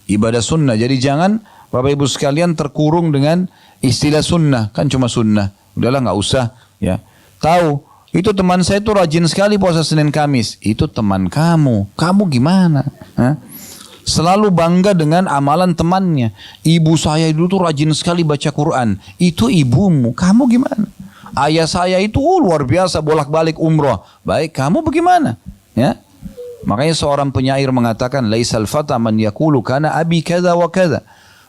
ibadah sunnah. Jadi jangan Bapak Ibu sekalian terkurung dengan istilah sunnah. Kan cuma sunnah. Udahlah nggak usah. Ya. Tahu, itu teman saya itu rajin sekali puasa Senin Kamis. Itu teman kamu. Kamu gimana? Hah? Selalu bangga dengan amalan temannya. Ibu saya dulu tuh rajin sekali baca Quran. Itu ibumu. Kamu gimana? Ayah saya itu luar biasa bolak-balik umroh. Baik, kamu bagaimana? Ya. Makanya seorang penyair mengatakan, laisal fata man yaqulu kana abi kadza wa kadza.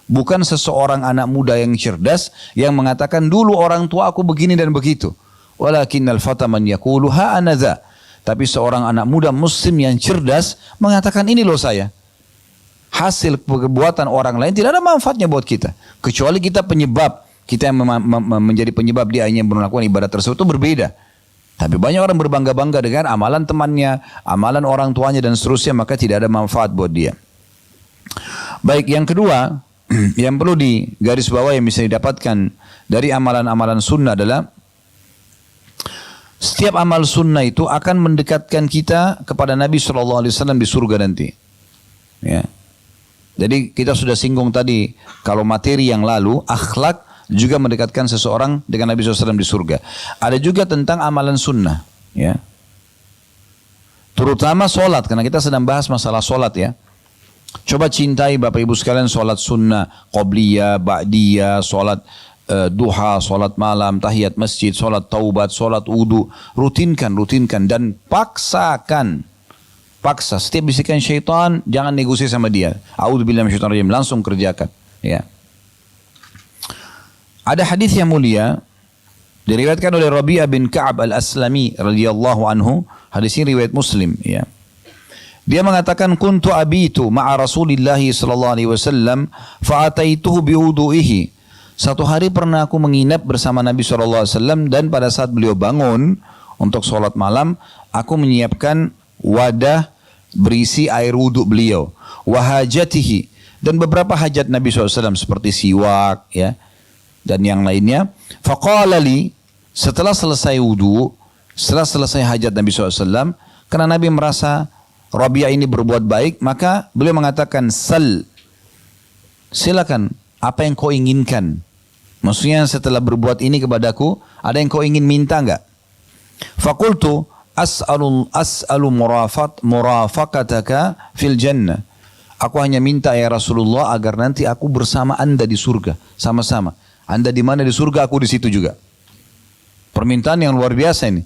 Bukan seseorang anak muda yang cerdas yang mengatakan dulu orang tua aku begini dan begitu. Walakinnal fata man yaqulu ha ana dza. Tapi seorang anak muda muslim yang cerdas mengatakan ini loh saya. Hasil perbuatan orang lain tidak ada manfaatnya buat kita. Kecuali kita penyebab. Kita yang menjadi penyebab dia hanya melakukan ibadah tersebut itu berbeda. Tapi banyak orang berbangga-bangga dengan amalan temannya, amalan orang tuanya dan seterusnya, maka tidak ada manfaat buat dia. Baik, yang kedua, yang perlu digaris bawah yang bisa didapatkan dari amalan-amalan sunnah adalah setiap amal sunnah itu akan mendekatkan kita kepada Nabi SAW di surga nanti. Ya. Jadi kita sudah singgung tadi, kalau materi yang lalu, akhlak juga mendekatkan seseorang dengan Nabi SAW di surga. Ada juga tentang amalan sunnah, ya. Terutama solat, karena kita sedang bahas masalah solat, ya. Coba cintai Bapak Ibu sekalian solat sunnah, qobliyah, ba'diyah, solat duha, solat malam, tahiyat masjid, solat taubat, solat wudu. Rutinkan dan paksakan. Paksa. Setiap bisikan syaitan, jangan negosiasi sama dia. A'udzubillahi minasyaitonir rajim, langsung kerjakan, ya. Ada hadis yang mulia diriwayatkan oleh Rabi'ah bin Ka'ab al-Aslami radhiyallahu anhu. Hadis ini riwayat Muslim, ya. Dia mengatakan kuntu abitu ma'a Rasulillah sallallahu alaihi wasallam fa ataituhu bi wudu'ihi. Satu hari pernah aku menginap bersama Nabi sallallahu alaihi wasallam dan pada saat beliau bangun untuk salat malam, aku menyiapkan wadah berisi air wudu beliau, wa hajatihi, dan beberapa hajat Nabi SAW seperti siwak, ya, dan yang lainnya. Faqala li, setelah selesai wudu, setelah selesai hajat Nabi SAW, karena Nabi merasa Rabi'ah ini berbuat baik, maka beliau mengatakan, sal, silakan, apa yang kau inginkan. Maksudnya setelah berbuat ini kepadaku, ada yang kau ingin minta enggak? Fakultu, as'alu murafaqataka fil jannah. Aku hanya minta ya Rasulullah agar nanti aku bersama anda di surga. Sama-sama. Anda di mana di surga, aku di situ juga. Permintaan yang luar biasa ini.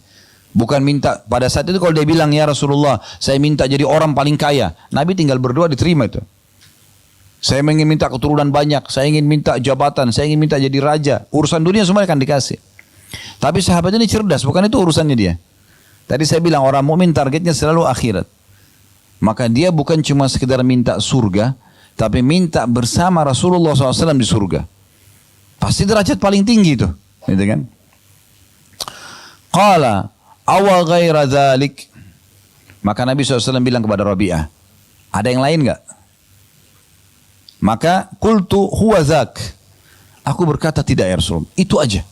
Bukan minta, pada saat itu kalau dia bilang ya Rasulullah, saya minta jadi orang paling kaya. Nabi tinggal berdoa diterima itu. Saya ingin minta keturunan banyak, saya ingin minta jabatan, saya ingin minta jadi raja. Urusan dunia semua akan dikasih. Tapi sahabat ini cerdas, bukan itu urusannya dia. Tadi saya bilang orang mukmin targetnya selalu akhirat. Maka dia bukan cuma sekedar minta surga, tapi minta bersama Rasulullah SAW di surga. Pasti derajat paling tinggi itu, gitu kan? Qala awa ghaira dzalik. Maka Nabi SAW bilang kepada Rabi'ah, ada yang lain enggak? Maka qultu huwa dzak. Aku berkata tidak ya Rasulullah, itu aja.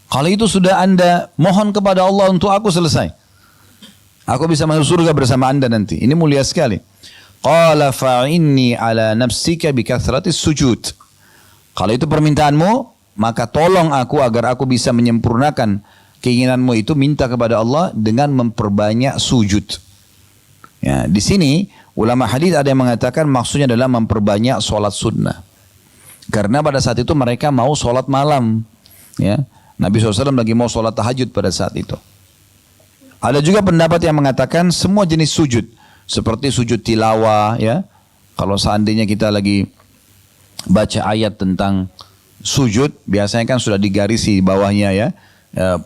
Kalau itu sudah anda mohon kepada Allah untuk aku, selesai. Aku bisa masuk surga bersama anda nanti. Ini mulia sekali. Qala fa'inni ala nafsika bikathratis sujud. Kalau itu permintaanmu, maka tolong aku agar aku bisa menyempurnakan keinginanmu itu, minta kepada Allah dengan memperbanyak sujud. Ya, di sini ulama hadis ada yang mengatakan maksudnya adalah memperbanyak sholat sunnah. Karena pada saat itu mereka mau sholat malam. Ya, Nabi SAW lagi mau sholat tahajud pada saat itu. Ada juga pendapat yang mengatakan semua jenis sujud, seperti sujud tilawah, ya. Kalau seandainya kita lagi baca ayat tentang sujud, biasanya kan sudah digarisi di bawahnya, ya.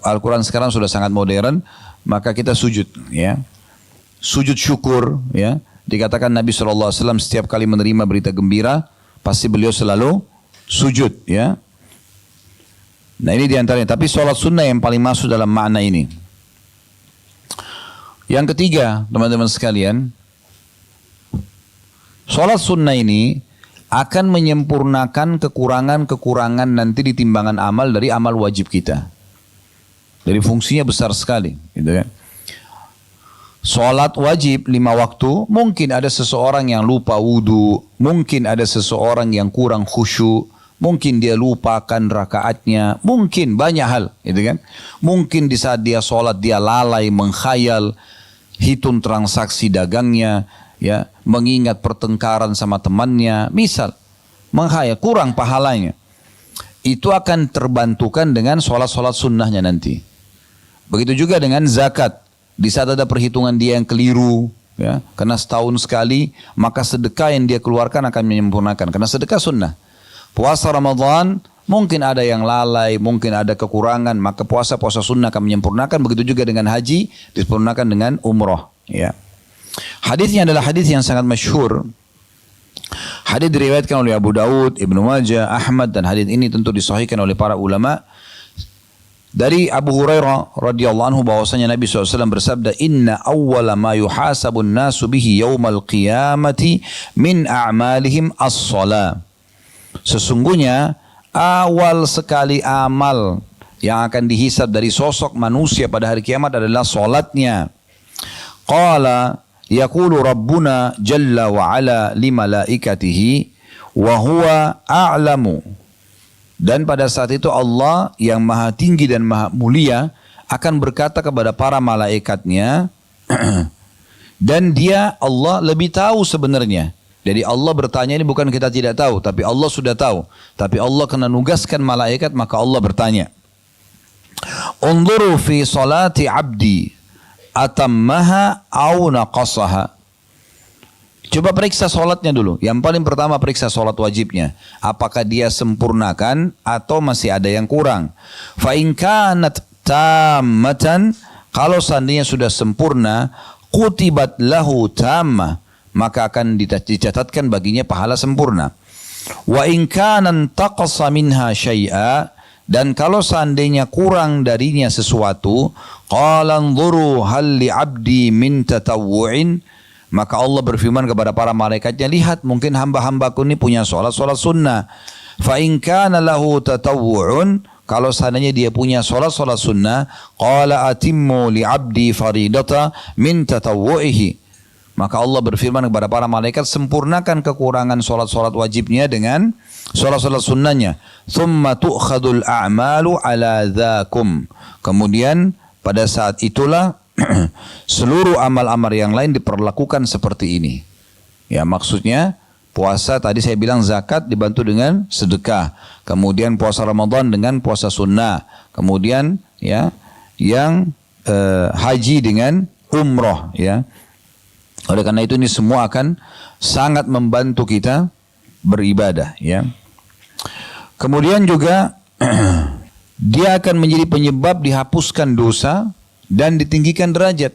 Al-Quran sekarang sudah sangat modern, maka kita sujud, ya. Sujud syukur, ya. Dikatakan Nabi SAW setiap kali menerima berita gembira, pasti beliau selalu sujud, ya. Nah ini diantaranya. Tapi sholat sunnah yang paling masuk dalam makna ini. Yang ketiga, teman-teman sekalian, sholat sunnah ini akan menyempurnakan kekurangan-kekurangan nanti di timbangan amal dari amal wajib kita. Jadi fungsinya besar sekali, gitu kan. Sholat wajib 5 waktu, mungkin ada seseorang yang lupa wudu, mungkin ada seseorang yang kurang khusyuk, mungkin dia lupakan rakaatnya, mungkin banyak hal, gitu kan. Mungkin di saat dia sholat dia lalai, mengkhayal, hitung transaksi dagangnya, ya, mengingat pertengkaran sama temannya, misal, menghayal, kurang pahalanya. Itu akan terbantukan dengan sholat-sholat sunnahnya nanti. Begitu juga dengan zakat. Di saat ada perhitungan dia yang keliru, ya, karena setahun sekali, maka sedekah yang dia keluarkan akan menyempurnakan. Karena sedekah sunnah. Puasa Ramadan, mungkin ada yang lalai, mungkin ada kekurangan, maka puasa-puasa sunnah akan menyempurnakan. Begitu juga dengan haji, disempurnakan dengan umrah. Ya. Hadisnya adalah hadis yang sangat masyhur. Hadis diriwayatkan oleh Abu Daud, Ibnu Majah, Ahmad, dan hadis ini tentu disahihkan oleh para ulama. Dari Abu Hurairah radhiyallahu anhu bahwasanya Nabi SAW bersabda, Inna awwala ma yuhasabun nasu bihi yawmal qiyamati min a'malihim as-salah. Sesungguhnya awal sekali amal yang akan dihisab dari sosok manusia pada hari kiamat adalah solatnya. Qala yaqulu Rabbuna jalla wa ala li malaikatihi wa huwa a'lamu. Dan pada saat itu Allah yang maha tinggi dan maha mulia akan berkata kepada para malaikatnya, dan dia Allah lebih tahu sebenarnya. Jadi Allah bertanya ini bukan kita tidak tahu, tapi Allah sudah tahu. Tapi Allah kena nugaskan malaikat, maka Allah bertanya, Unzuru fi salati abdi atammaha au naqasaha. Coba periksa solatnya dulu. Yang paling pertama periksa solat wajibnya. Apakah dia sempurnakan atau masih ada yang kurang. Fa in kanat tammatan, kalau seandainya sudah sempurna, kutibat lahu tammah, maka akan dicatatkan baginya pahala sempurna. Wa in kana taqasa minha syai'a, dan kalau seandainya kurang darinya sesuatu, qala anzuru hal li 'abdi min tatawwu'in, maka Allah berfirman kepada para malaikatnya, lihat mungkin hamba-hambaku ini punya sholat sunnah. Fa in kana lahu tatawwu'un, kalau seandainya dia punya sholat sunnah, qala atimmu li 'abdi faridata min tatawwu'ihi, Maka Allah berfirman kepada para malaikat, sempurnakan kekurangan solat-solat wajibnya dengan solat-solat sunnahnya. Thumma tu'khadul a'malu ala dhakum. Kemudian pada saat itulah seluruh amal-amal yang lain diperlakukan seperti ini. Ya, maksudnya puasa tadi saya bilang zakat dibantu dengan sedekah. Kemudian puasa Ramadan dengan puasa sunnah. Kemudian ya yang haji dengan umroh ya. Oleh karena itu ini semua akan sangat membantu kita beribadah ya. Kemudian juga dia akan menjadi penyebab dihapuskan dosa dan ditinggikan derajat.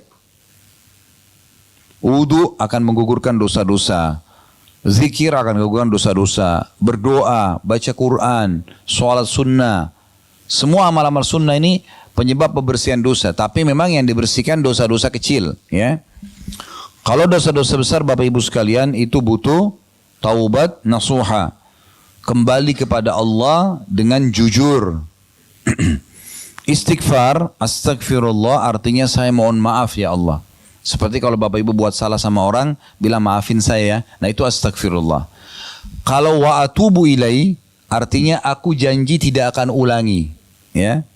Wudu akan menggugurkan dosa-dosa. Zikir akan menggugurkan dosa-dosa. Berdoa, baca Quran, sholat sunnah. Semua amal-amal sunnah ini penyebab pembersihan dosa. Tapi memang yang dibersihkan dosa-dosa kecil ya. Kalau dosa-dosa besar Bapak Ibu sekalian itu butuh taubat nasuha. Kembali kepada Allah dengan jujur. Istighfar, astagfirullah artinya saya mohon maaf ya Allah. Seperti kalau Bapak Ibu buat salah sama orang, bilang maafin saya ya. Nah itu astagfirullah. Kalau wa atubu ilai artinya aku janji tidak akan ulangi. Ya.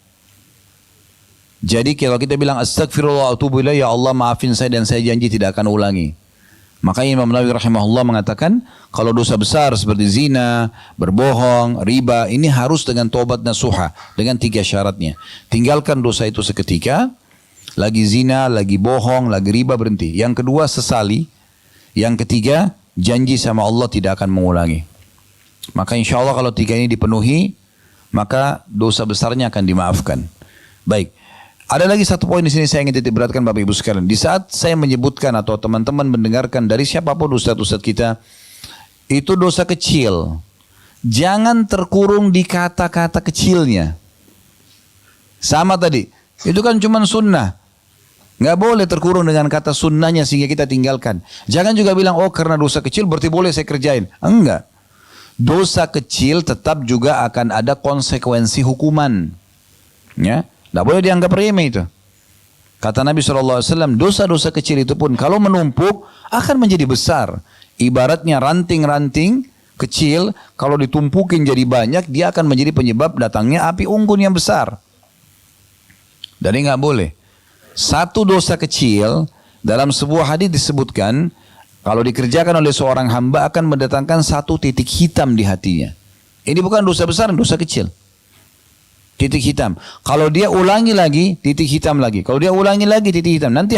Jadi kalau kita bilang astagfirullah atubu ilaih, ya Allah maafin saya dan saya janji tidak akan ulangi. Makanya Imam Nawawi rahimahullah mengatakan kalau dosa besar seperti zina, berbohong, riba ini harus dengan tobat nasuha dengan 3 syaratnya. Tinggalkan dosa itu seketika, lagi zina, lagi bohong, lagi riba berhenti. Yang kedua sesali, yang ketiga janji sama Allah tidak akan mengulangi. Maka insya Allah kalau 3 ini dipenuhi maka dosa besarnya akan dimaafkan. Baik. Ada lagi satu poin di sini saya ingin titik beratkan Bapak Ibu sekalian. Di saat saya menyebutkan atau teman-teman mendengarkan dari siapapun ustadz-ustadz kita, itu dosa kecil. Jangan terkurung di kata-kata kecilnya. Sama tadi, itu kan cuma sunnah. Nggak boleh terkurung dengan kata sunnahnya sehingga kita tinggalkan. Jangan juga bilang, oh karena dosa kecil berarti boleh saya kerjain. Enggak. Dosa kecil tetap juga akan ada konsekuensi hukuman. Ya. Tidak boleh dianggap remeh itu. Kata Nabi SAW, dosa-dosa kecil itu pun kalau menumpuk akan menjadi besar. Ibaratnya ranting-ranting kecil, kalau ditumpukin jadi banyak, dia akan menjadi penyebab datangnya api unggun yang besar. Jadi nggak boleh. Satu dosa kecil, dalam sebuah hadis disebutkan, kalau dikerjakan oleh seorang hamba akan mendatangkan 1 titik hitam di hatinya. Ini bukan dosa besar, dosa kecil. Titik hitam. Kalau dia ulangi lagi, titik hitam lagi. Kalau dia ulangi lagi, titik hitam. Nanti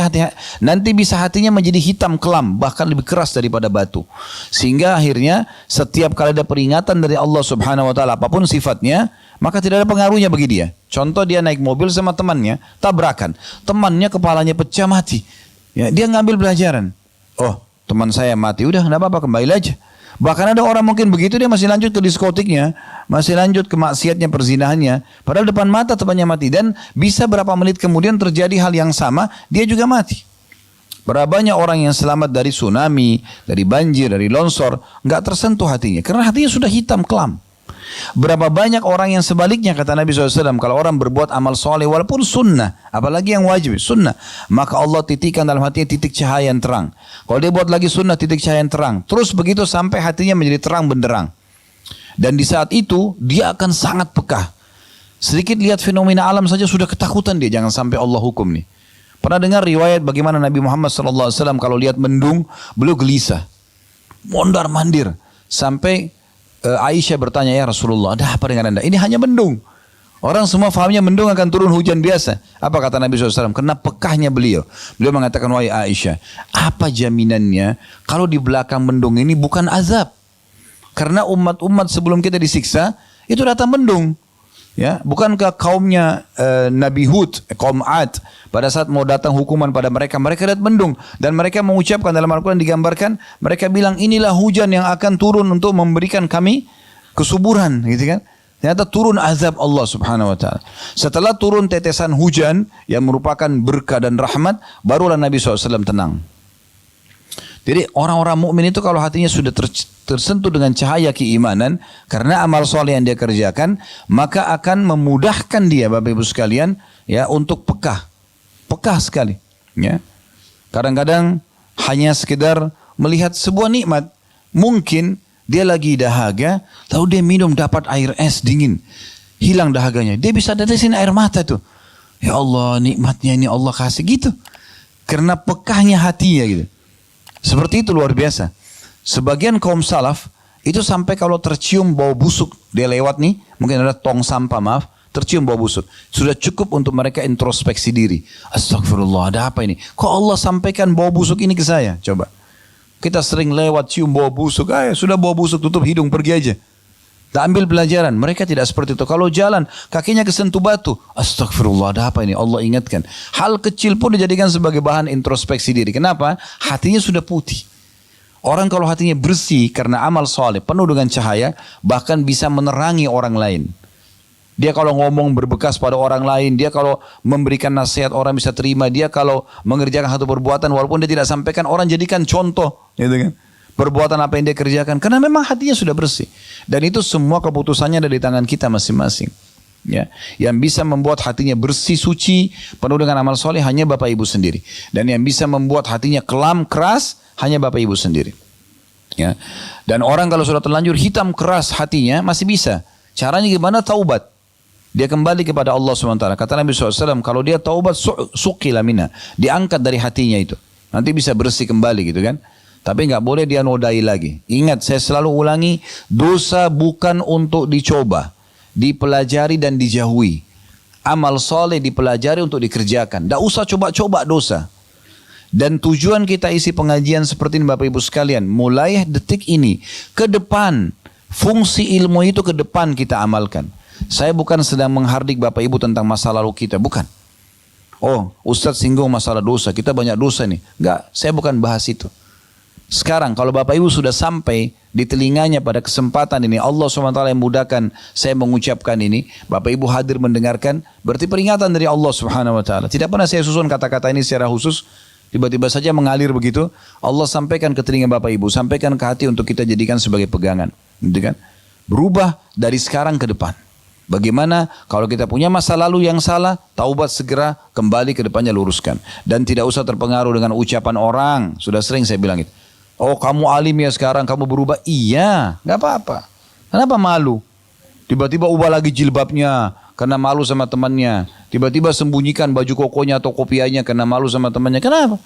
bisa hatinya menjadi hitam kelam, bahkan lebih keras daripada batu. Sehingga akhirnya setiap kali ada peringatan dari Allah Subhanahu Wa Taala, apapun sifatnya, maka tidak ada pengaruhnya bagi dia. Contoh dia naik mobil sama temannya, tabrakan. Temannya kepalanya pecah mati. Ya, dia ngambil pelajaran. Oh, teman saya mati. Udah, enggak apa-apa, kembali aja. Bahkan ada orang mungkin begitu dia masih lanjut ke diskotiknya, masih lanjut ke maksiatnya, perzinahannya. Padahal depan mata temannya mati dan bisa berapa menit kemudian terjadi hal yang sama, dia juga mati. Berapa banyak orang yang selamat dari tsunami, dari banjir, dari longsor, nggak tersentuh hatinya karena hatinya sudah hitam kelam. Berapa banyak orang yang sebaliknya kata Nabi SAW, kalau orang berbuat amal soleh walaupun sunnah, apalagi yang wajib sunnah, maka Allah titikkan dalam hatinya titik cahaya yang terang. Kalau dia buat lagi sunnah, titik cahaya yang terang. Terus begitu sampai hatinya menjadi terang benderang. Dan di saat itu dia akan sangat peka. Sedikit lihat fenomena alam saja sudah ketakutan dia, jangan sampai Allah hukum nih. Pernah dengar riwayat bagaimana Nabi Muhammad SAW kalau lihat mendung, beliau gelisah, mondar mandir sampai Aisyah bertanya, ya Rasulullah, ada apa dengan anda? Ini hanya mendung. Orang semua fahamnya mendung akan turun hujan biasa. Apa kata Nabi SAW? Karena pekahnya beliau. Beliau mengatakan, wahai Aisyah, apa jaminannya kalau di belakang mendung ini bukan azab? Karena umat-umat sebelum kita disiksa, itu datang mendung. Ya, bukankah kaumnya Nabi Hud, kaum Ad, pada saat mau datang hukuman pada mereka, mereka datang mendung dan mereka mengucapkan dalam Al-Quran digambarkan, mereka bilang inilah hujan yang akan turun untuk memberikan kami kesuburan, gitu kan? Ternyata turun azab Allah Subhanahu Wa Taala. Setelah turun tetesan hujan yang merupakan berkah dan rahmat, barulah Nabi SAW tenang. Jadi orang-orang mukmin itu kalau hatinya sudah tersentuh dengan cahaya keimanan karena amal soleh yang dia kerjakan, maka akan memudahkan dia Bapak Ibu sekalian ya untuk peka sekali. Ya, kadang-kadang hanya sekedar melihat sebuah nikmat. Mungkin dia lagi dahaga, lalu dia minum dapat air es dingin, hilang dahaganya. Dia bisa tetesin air mata tuh. Ya Allah, nikmatnya ini Allah kasih gitu. Karena pekahnya hatinya gitu. Seperti itu luar biasa. Sebagian kaum salaf itu sampai kalau tercium bau busuk, dia lewat nih, mungkin ada tong sampah, maaf, tercium bau busuk. Sudah cukup untuk mereka introspeksi diri. Astagfirullah, ada apa ini? Kok Allah sampaikan bau busuk ini ke saya? Coba. Kita sering lewat cium bau busuk, sudah bau busuk, tutup hidung, pergi aja. Tak ambil pelajaran. Mereka tidak seperti itu. Kalau jalan, kakinya kesentuh batu. Astagfirullah, ada apa ini? Allah ingatkan. Hal kecil pun dijadikan sebagai bahan introspeksi diri. Kenapa? Hatinya sudah putih. Orang kalau hatinya bersih karena amal soleh, penuh dengan cahaya, bahkan bisa menerangi orang lain. Dia kalau ngomong berbekas pada orang lain, dia kalau memberikan nasihat orang bisa terima, dia kalau mengerjakan satu perbuatan walaupun dia tidak sampaikan, orang jadikan contoh, gitu kan? Perbuatan apa yang dia kerjakan, karena memang hatinya sudah bersih. Dan itu semua keputusannya ada di tangan kita masing-masing. Ya, yang bisa membuat hatinya bersih, suci, penuh dengan amal soleh hanya Bapak Ibu sendiri. Dan yang bisa membuat hatinya kelam, keras, hanya Bapak Ibu sendiri. Ya. Dan orang kalau sudah terlanjur hitam keras hatinya masih bisa. Caranya gimana? Taubat. Dia kembali kepada Allah SWT. Kata Nabi SAW, kalau dia taubat, suqila minha. Diangkat dari hatinya itu. Nanti bisa bersih kembali gitu kan. Tapi nggak boleh dia nodai lagi. Ingat, saya selalu ulangi, dosa bukan untuk dicoba, dipelajari dan dijauhi. Amal soleh dipelajari untuk dikerjakan. Nggak usah coba-coba dosa. Dan tujuan kita isi pengajian seperti ini Bapak Ibu sekalian, mulai detik ini ke depan, fungsi ilmu itu ke depan kita amalkan. Saya bukan sedang menghardik Bapak Ibu tentang masa lalu kita, bukan. Oh, Ustadz singgung masalah dosa, kita banyak dosa nih. Enggak, saya bukan bahas itu. Sekarang kalau Bapak Ibu sudah sampai di telinganya pada kesempatan ini, Allah SWT yang mudahkan saya mengucapkan ini, Bapak Ibu hadir mendengarkan, berarti peringatan dari Allah SWT. Tidak pernah saya susun kata-kata ini secara khusus, tiba-tiba saja mengalir begitu. Allah sampaikan ke telinga Bapak Ibu, sampaikan ke hati untuk kita jadikan sebagai pegangan, gitu kan? Berubah dari sekarang ke depan. Bagaimana kalau kita punya masa lalu yang salah, taubat segera, kembali ke depannya luruskan. Dan tidak usah terpengaruh dengan ucapan orang. Sudah sering saya bilang itu. Oh, kamu alim ya sekarang, kamu berubah. Iya, gak apa-apa. Kenapa malu? Tiba-tiba ubah lagi jilbabnya karena malu sama temannya. Tiba-tiba sembunyikan baju kokonya atau kopiahnya karena malu sama temannya. Kenapa?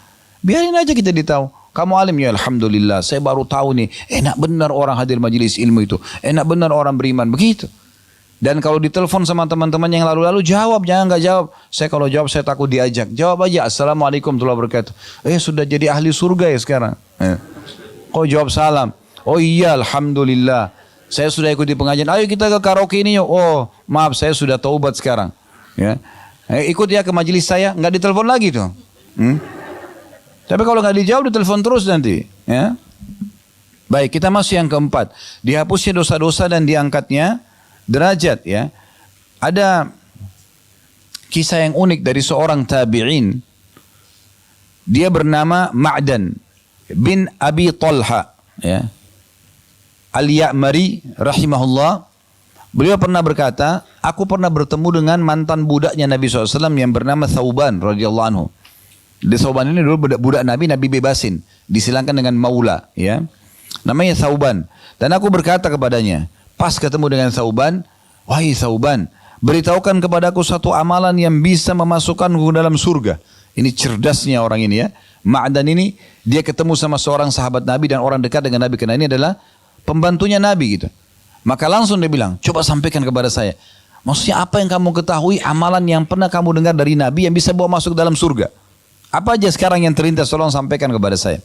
Biarin aja kita ditahu. Kamu alim ya, alhamdulillah. Saya baru tahu nih, enak benar orang hadir majelis ilmu itu. Enak benar orang beriman, begitu. Dan kalau ditelepon sama teman-teman yang lalu-lalu, jawab, jangan nggak jawab. Saya kalau jawab saya takut diajak. Jawab aja, assalamualaikum warahmatullahi wabarakatuh. Sudah jadi ahli surga ya sekarang. Kok jawab salam? Oh iya, alhamdulillah. Saya sudah ikuti pengajian. Ayo kita ke karaoke ini yuk. Oh maaf, saya sudah taubat sekarang. Ya, ikut ya ke majelis saya. Nggak ditelepon lagi tuh. Tapi kalau nggak dijawab, ditelepon terus nanti. Ya. Baik, kita masuk yang keempat. Dihapusnya dosa-dosa dan diangkatnya derajat, ya. Ada kisah yang unik dari seorang tabi'in. Dia bernama Ma'dan bin Abi Talha, ya. Al-Ya'mari rahimahullah. Beliau pernah berkata, aku pernah bertemu dengan mantan budaknya Nabi SAW yang bernama Thauban radhiyallahu anhu. Di Thauban ini dulu budak Nabi bebasin, disilangkan dengan maula, ya. Namanya Thauban. Dan aku berkata kepadanya, pas ketemu dengan Thauban, wahai Thauban, beritahukan kepadaku satu amalan yang bisa memasukkanku ke dalam surga. Ini cerdasnya orang ini, ya. Ma'dan ini, dia ketemu sama seorang sahabat Nabi dan orang dekat dengan Nabi, karena ini adalah pembantunya Nabi gitu. Maka langsung dia bilang, coba sampaikan kepada saya. Maksudnya apa yang kamu ketahui, amalan yang pernah kamu dengar dari Nabi yang bisa bawa masuk dalam surga? Apa aja sekarang yang terlintas, tolong sampaikan kepada saya.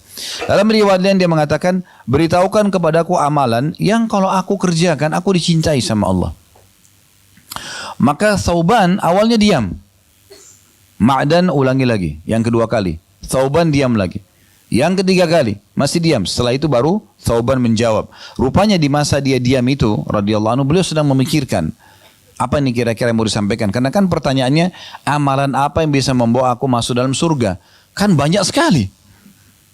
Dalam riwayat lain dia mengatakan, beritahukan kepadaku amalan yang kalau aku kerjakan, aku dicintai sama Allah. Maka Thauban awalnya diam. Ma'dan ulangi lagi, yang kedua kali. Thauban diam lagi. Yang ketiga kali, masih diam. Setelah itu baru Thauban menjawab. Rupanya di masa dia diam itu, radhiyallahu anhu, beliau sedang memikirkan. Apa ini kira-kira yang mau disampaikan? Karena kan pertanyaannya, amalan apa yang bisa membawa aku masuk dalam surga? Kan banyak sekali.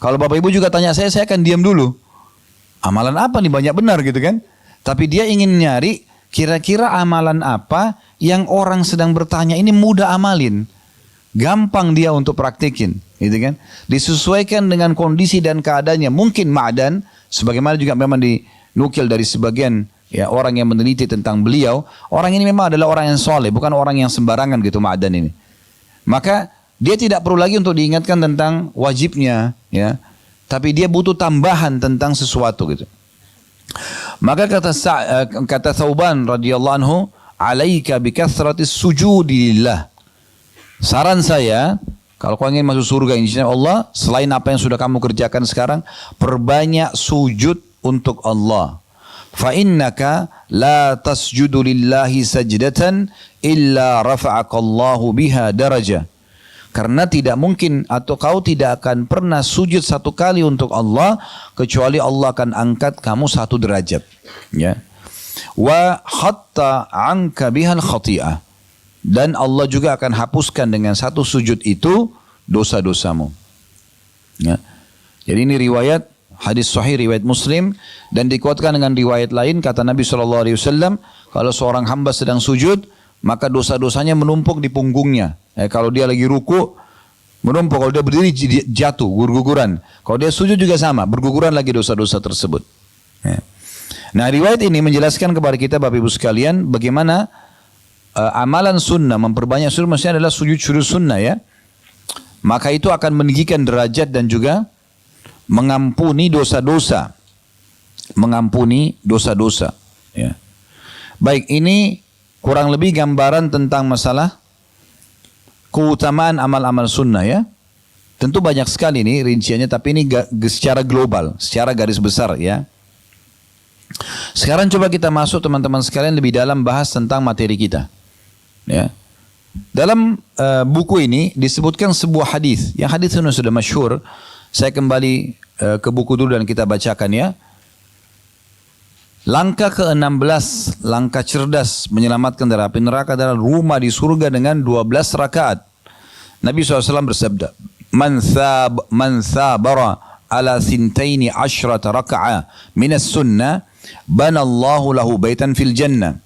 Kalau Bapak Ibu juga tanya saya akan diam dulu. Amalan apa nih? Banyak benar gitu kan? Tapi dia ingin nyari, kira-kira amalan apa yang orang sedang bertanya ini mudah amalin. gampang dia untuk praktikin, gitu kan? Disesuaikan dengan kondisi dan keadaannya. Mungkin Ma'dan, sebagaimana juga memang dinukil dari sebagian ya orang yang meneliti tentang beliau, orang ini memang adalah orang yang soleh, bukan orang yang sembarangan gitu Ma'dan ini. Maka dia tidak perlu lagi untuk diingatkan tentang wajibnya, ya. Tapi dia butuh tambahan tentang sesuatu gitu. Maka kata Thauban radhiyallahu anhu, alaika bikathratis sujudi lillah. Saran saya, kalau kau ingin masuk surga insya Allah, selain apa yang sudah kamu kerjakan sekarang, perbanyak sujud untuk Allah. Fa innaka la tasjudu lillahi sajdatan illa rafa'akallahu biha darajah. Karena tidak mungkin atau kau tidak akan pernah sujud satu kali untuk Allah kecuali Allah akan angkat kamu satu derajat. Ya. Wa hatta anka bihal khati'ah. Dan Allah juga akan hapuskan dengan satu sujud itu dosa-dosamu. Ya. Jadi ini riwayat hadis sahih riwayat Muslim dan dikuatkan dengan riwayat lain kata Nabi SAW, kalau seorang hamba sedang sujud maka dosa-dosanya menumpuk di punggungnya. Kalau dia lagi ruku menumpuk, kalau dia berdiri jatuh gugur-guguran. Kalau dia sujud juga sama, berguguran lagi dosa-dosa tersebut. Ya. Nah riwayat ini menjelaskan kepada kita Bapak Ibu sekalian bagaimana amalan sunnah, memperbanyak sujud maksudnya adalah sujud sunnah ya. Maka itu akan meninggikan derajat dan juga mengampuni dosa-dosa. Mengampuni dosa-dosa. Ya. Baik, ini kurang lebih gambaran tentang masalah keutamaan amal-amal sunnah ya. Tentu banyak sekali nih rinciannya, tapi ini secara global, secara garis besar ya. Sekarang coba kita masuk teman-teman sekalian lebih dalam bahas tentang materi kita. Ya. Dalam buku ini disebutkan sebuah hadis. Yang hadis ini sudah masyhur. Saya kembali ke buku dulu dan kita bacakan ya. Langkah ke-16, langkah cerdas menyelamatkan dari api neraka adalah rumah di surga dengan 12 rakaat. Nabi SAW bersabda, Man thabara ala sintaini ashrata raka'a minas sunnah, banallahu lahu baitan fil jannah.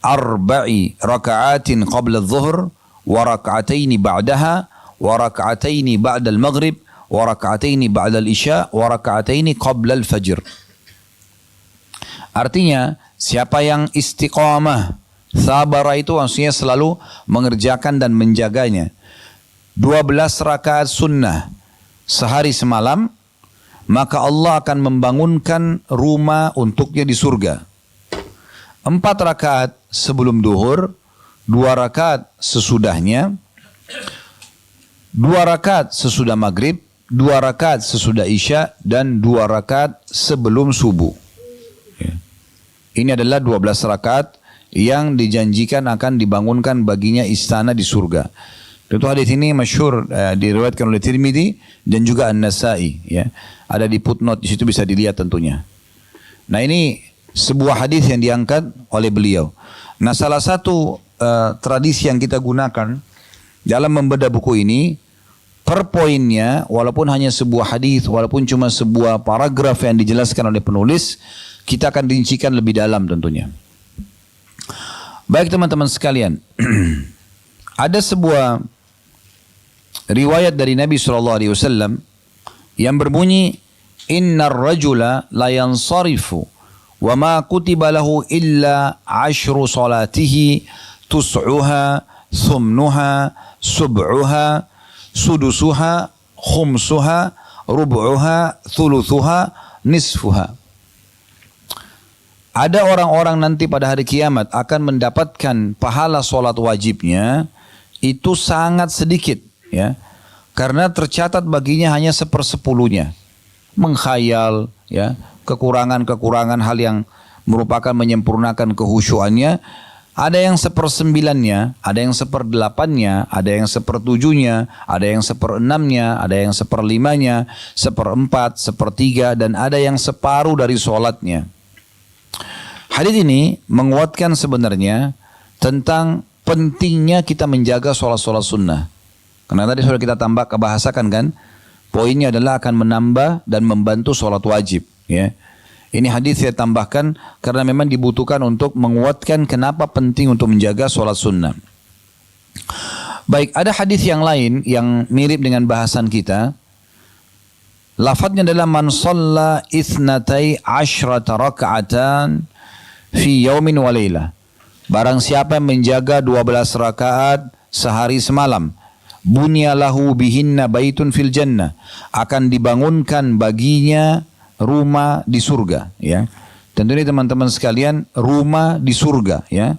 Arba'i raka'atin qabla adh-dhuhr, wa raka'ataini ba'daha, wa raka'ataini ba'da al-maghrib, wa raka'ataini ba'da al-isya, wa raka'ataini qabla al-fajr. Artinya, siapa yang istiqamah, sabar itu maksudnya selalu mengerjakan dan menjaganya. 12 rakaat sunnah sehari semalam, maka Allah akan membangunkan rumah untuknya di surga. 4 rakaat sebelum duhur, 2 rakaat sesudahnya, 2 rakaat sesudah maghrib, 2 rakaat sesudah isya, dan 2 rakaat sebelum subuh. Ini adalah 12 rakaat yang dijanjikan akan dibangunkan baginya istana di surga. Tentu hadis ini masyhur diriwayatkan oleh Tirmidzi dan juga An-Nasa'i ya. Ada di footnote di situ bisa dilihat tentunya. Nah, ini sebuah hadis yang diangkat oleh beliau. Nah, salah satu tradisi yang kita gunakan dalam membedah buku ini, per poinnya walaupun hanya sebuah hadis, walaupun cuma sebuah paragraf yang dijelaskan oleh penulis, kita akan rincikan lebih dalam tentunya. Baik teman-teman sekalian, ada sebuah riwayat dari Nabi SAW yang berbunyi, Innar rajula la yansarifu wa ma kutiba lahu illa 10 salatihi tus'uha thumnuha sub'uha sudusuha khumsuha rub'uha thuluthuha nisfuha. Ada orang-orang nanti pada hari kiamat akan mendapatkan pahala solat wajibnya itu sangat sedikit ya, karena tercatat baginya hanya 1/10-nya. Menghayal ya, kekurangan-kekurangan hal yang merupakan menyempurnakan kehusyuannya. Ada yang 1/9-nya, ada yang 1/8-nya, ada yang 1/7-nya, ada yang 1/6-nya, ada yang 1/5-nya, 1/4, 1/3, dan ada yang separuh dari solatnya. Hadis ini menguatkan sebenarnya tentang pentingnya kita menjaga sholat-sholat sunnah. Karena tadi sudah kita bahasakan kan, poinnya adalah akan menambah dan membantu sholat wajib. Ya. Ini hadis saya tambahkan karena memang dibutuhkan untuk menguatkan kenapa penting untuk menjaga sholat sunnah. Baik, ada hadis yang lain yang mirip dengan bahasan kita. Lafadznya adalah man shalla itsnatai asyrata raka'atan fi yaumin wa lailah. Barang siapa yang menjaga 12 rakaat sehari semalam, bunyalahu bihinna baitun fil jannah, akan dibangunkan baginya rumah di surga, ya. Tentunya teman-teman sekalian, rumah di surga, ya.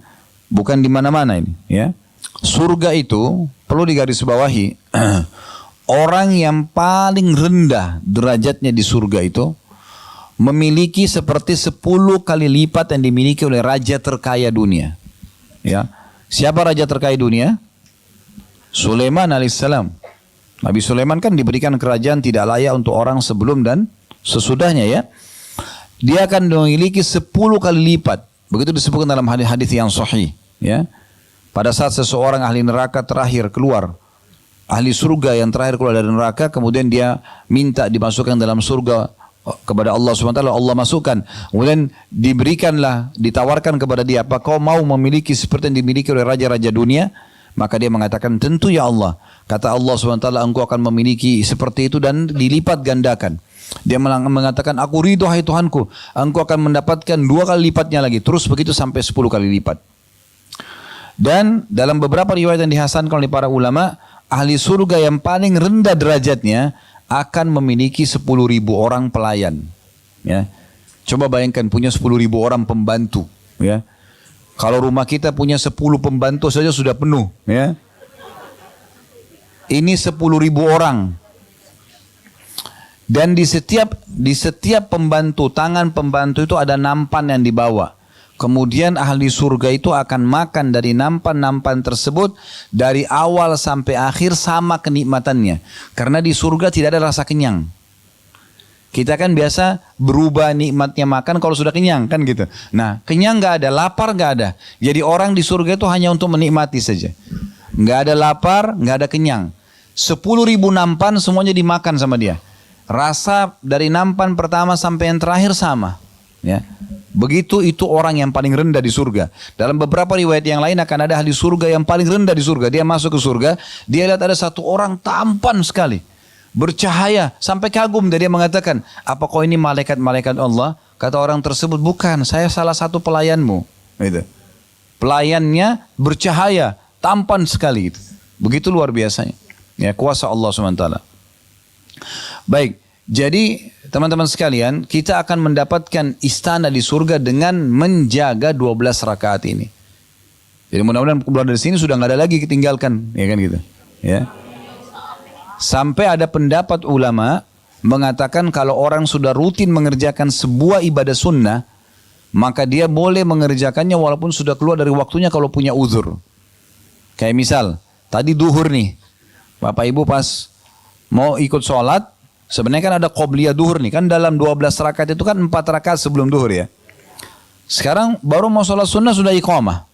Bukan di mana-mana ini, ya. Surga itu perlu digarisbawahi. Orang yang paling rendah derajatnya di surga itu memiliki seperti 10 kali lipat yang dimiliki oleh raja terkaya dunia. Ya, siapa raja terkaya dunia? Sulaiman alaihissalam. Nabi Sulaiman kan diberikan kerajaan tidak layak untuk orang sebelum dan sesudahnya, ya. Dia akan memiliki 10 kali lipat. Begitu disebutkan dalam hadis-hadis yang sahih, ya. Pada saat seseorang ahli neraka terakhir keluar, ahli surga yang terakhir keluar dari neraka, kemudian dia minta dimasukkan dalam surga kepada Allah SWT, Allah masukkan. Kemudian diberikanlah, ditawarkan kepada dia, apa kau mau memiliki seperti yang dimiliki oleh raja-raja dunia? Maka dia mengatakan, tentu ya Allah. Kata Allah SWT, engkau akan memiliki seperti itu dan dilipat gandakan. Dia mengatakan, aku ridho hai Tuhanku, engkau akan mendapatkan 2 kali lipatnya lagi. Terus begitu sampai 10 kali lipat. Dan dalam beberapa riwayat yang dihasankan oleh para ulama, ahli surga yang paling rendah derajatnya akan memiliki 10.000 orang pelayan. Ya. Coba bayangkan punya 10.000 orang pembantu. Ya. Kalau rumah kita punya 10 pembantu saja sudah penuh. Ya. Ini 10.000 orang. Dan di setiap pembantu, tangan pembantu itu ada nampan yang dibawa. Kemudian ahli surga itu akan makan dari nampan-nampan tersebut dari awal sampai akhir sama kenikmatannya. Karena di surga tidak ada rasa kenyang. Kita kan biasa berubah nikmatnya makan kalau sudah kenyang kan gitu. Nah, kenyang nggak ada, lapar nggak ada. Jadi orang di surga itu hanya untuk menikmati saja. Nggak ada lapar, nggak ada kenyang. 10.000 nampan semuanya dimakan sama dia. Rasa dari nampan pertama sampai yang terakhir sama. Ya. Begitu itu orang yang paling rendah di surga. Dalam beberapa riwayat yang lain akan ada ahli surga yang paling rendah di surga. Dia masuk ke surga, dia lihat ada satu orang tampan sekali, bercahaya, sampai kagum. Dan dia mengatakan, apa kau ini malaikat-malaikat Allah? Kata orang tersebut, bukan, saya salah satu pelayanmu. Gitu. Pelayannya bercahaya, tampan sekali. Gitu. Begitu luar biasanya. Ya, kuasa Allah SWT. Baik, jadi teman-teman sekalian, kita akan mendapatkan istana di surga dengan menjaga 12 rakaat ini. Jadi mudah-mudahan keluar dari sini sudah nggak ada lagi ketinggalkan, ya kan gitu. Ya. Sampai ada pendapat ulama mengatakan kalau orang sudah rutin mengerjakan sebuah ibadah sunnah, maka dia boleh mengerjakannya walaupun sudah keluar dari waktunya kalau punya uzur. Kayak misal, tadi duhur nih, Bapak Ibu pas mau ikut sholat, sebenarnya kan ada qobliyah duhur nih, kan dalam 12 rakaat itu kan 4 rakaat sebelum duhur ya. Sekarang baru mau sholat sunnah sudah iqamah.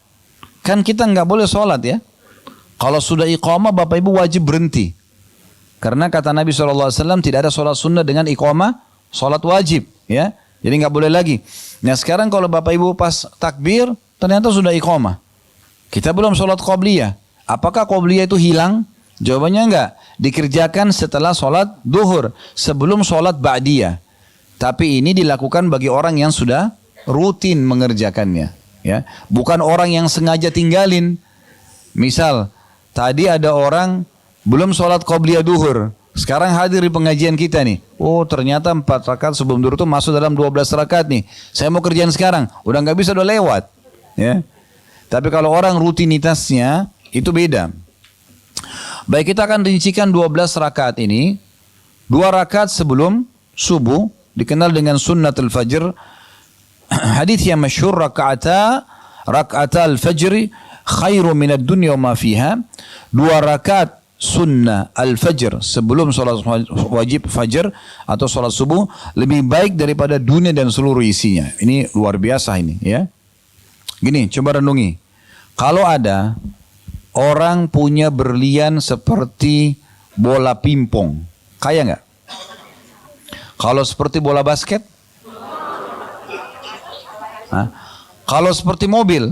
Kan kita nggak boleh sholat ya. Kalau sudah iqamah Bapak Ibu wajib berhenti. Karena kata Nabi SAW tidak ada sholat sunnah dengan iqamah, sholat wajib ya. Jadi nggak boleh lagi. Nah sekarang kalau Bapak Ibu pas takbir ternyata sudah iqamah. Kita belum sholat qobliyah. Apakah qobliyah itu hilang? Jawabannya enggak. Dikerjakan setelah sholat duhur, sebelum sholat ba'diyah. Tapi ini dilakukan bagi orang yang sudah rutin mengerjakannya. Ya, bukan orang yang sengaja tinggalin. Misal, tadi ada orang belum sholat qobliyah duhur, sekarang hadir di pengajian kita nih. Oh ternyata 4 rakaat sebelum duhur itu masuk dalam 12 rakaat nih. Saya mau kerjaan sekarang, udah nggak bisa, udah lewat. Ya. Tapi kalau orang rutinitasnya itu beda. Baik, kita akan rincikan 12 rakaat ini. 2 rakaat sebelum subuh dikenal dengan sunnatul fajr. Hadis yang masyhur, raka'atal fajr khairu minad dunya wa ma fiha. 2 rakaat sunnah al-fajr sebelum sholat wajib fajr atau sholat subuh lebih baik daripada dunia dan seluruh isinya. Ini luar biasa ini ya. Gini, coba renungi. Kalau ada orang punya berlian seperti bola pimpong, kaya nggak? Kalau seperti bola basket? Hah? Kalau seperti mobil?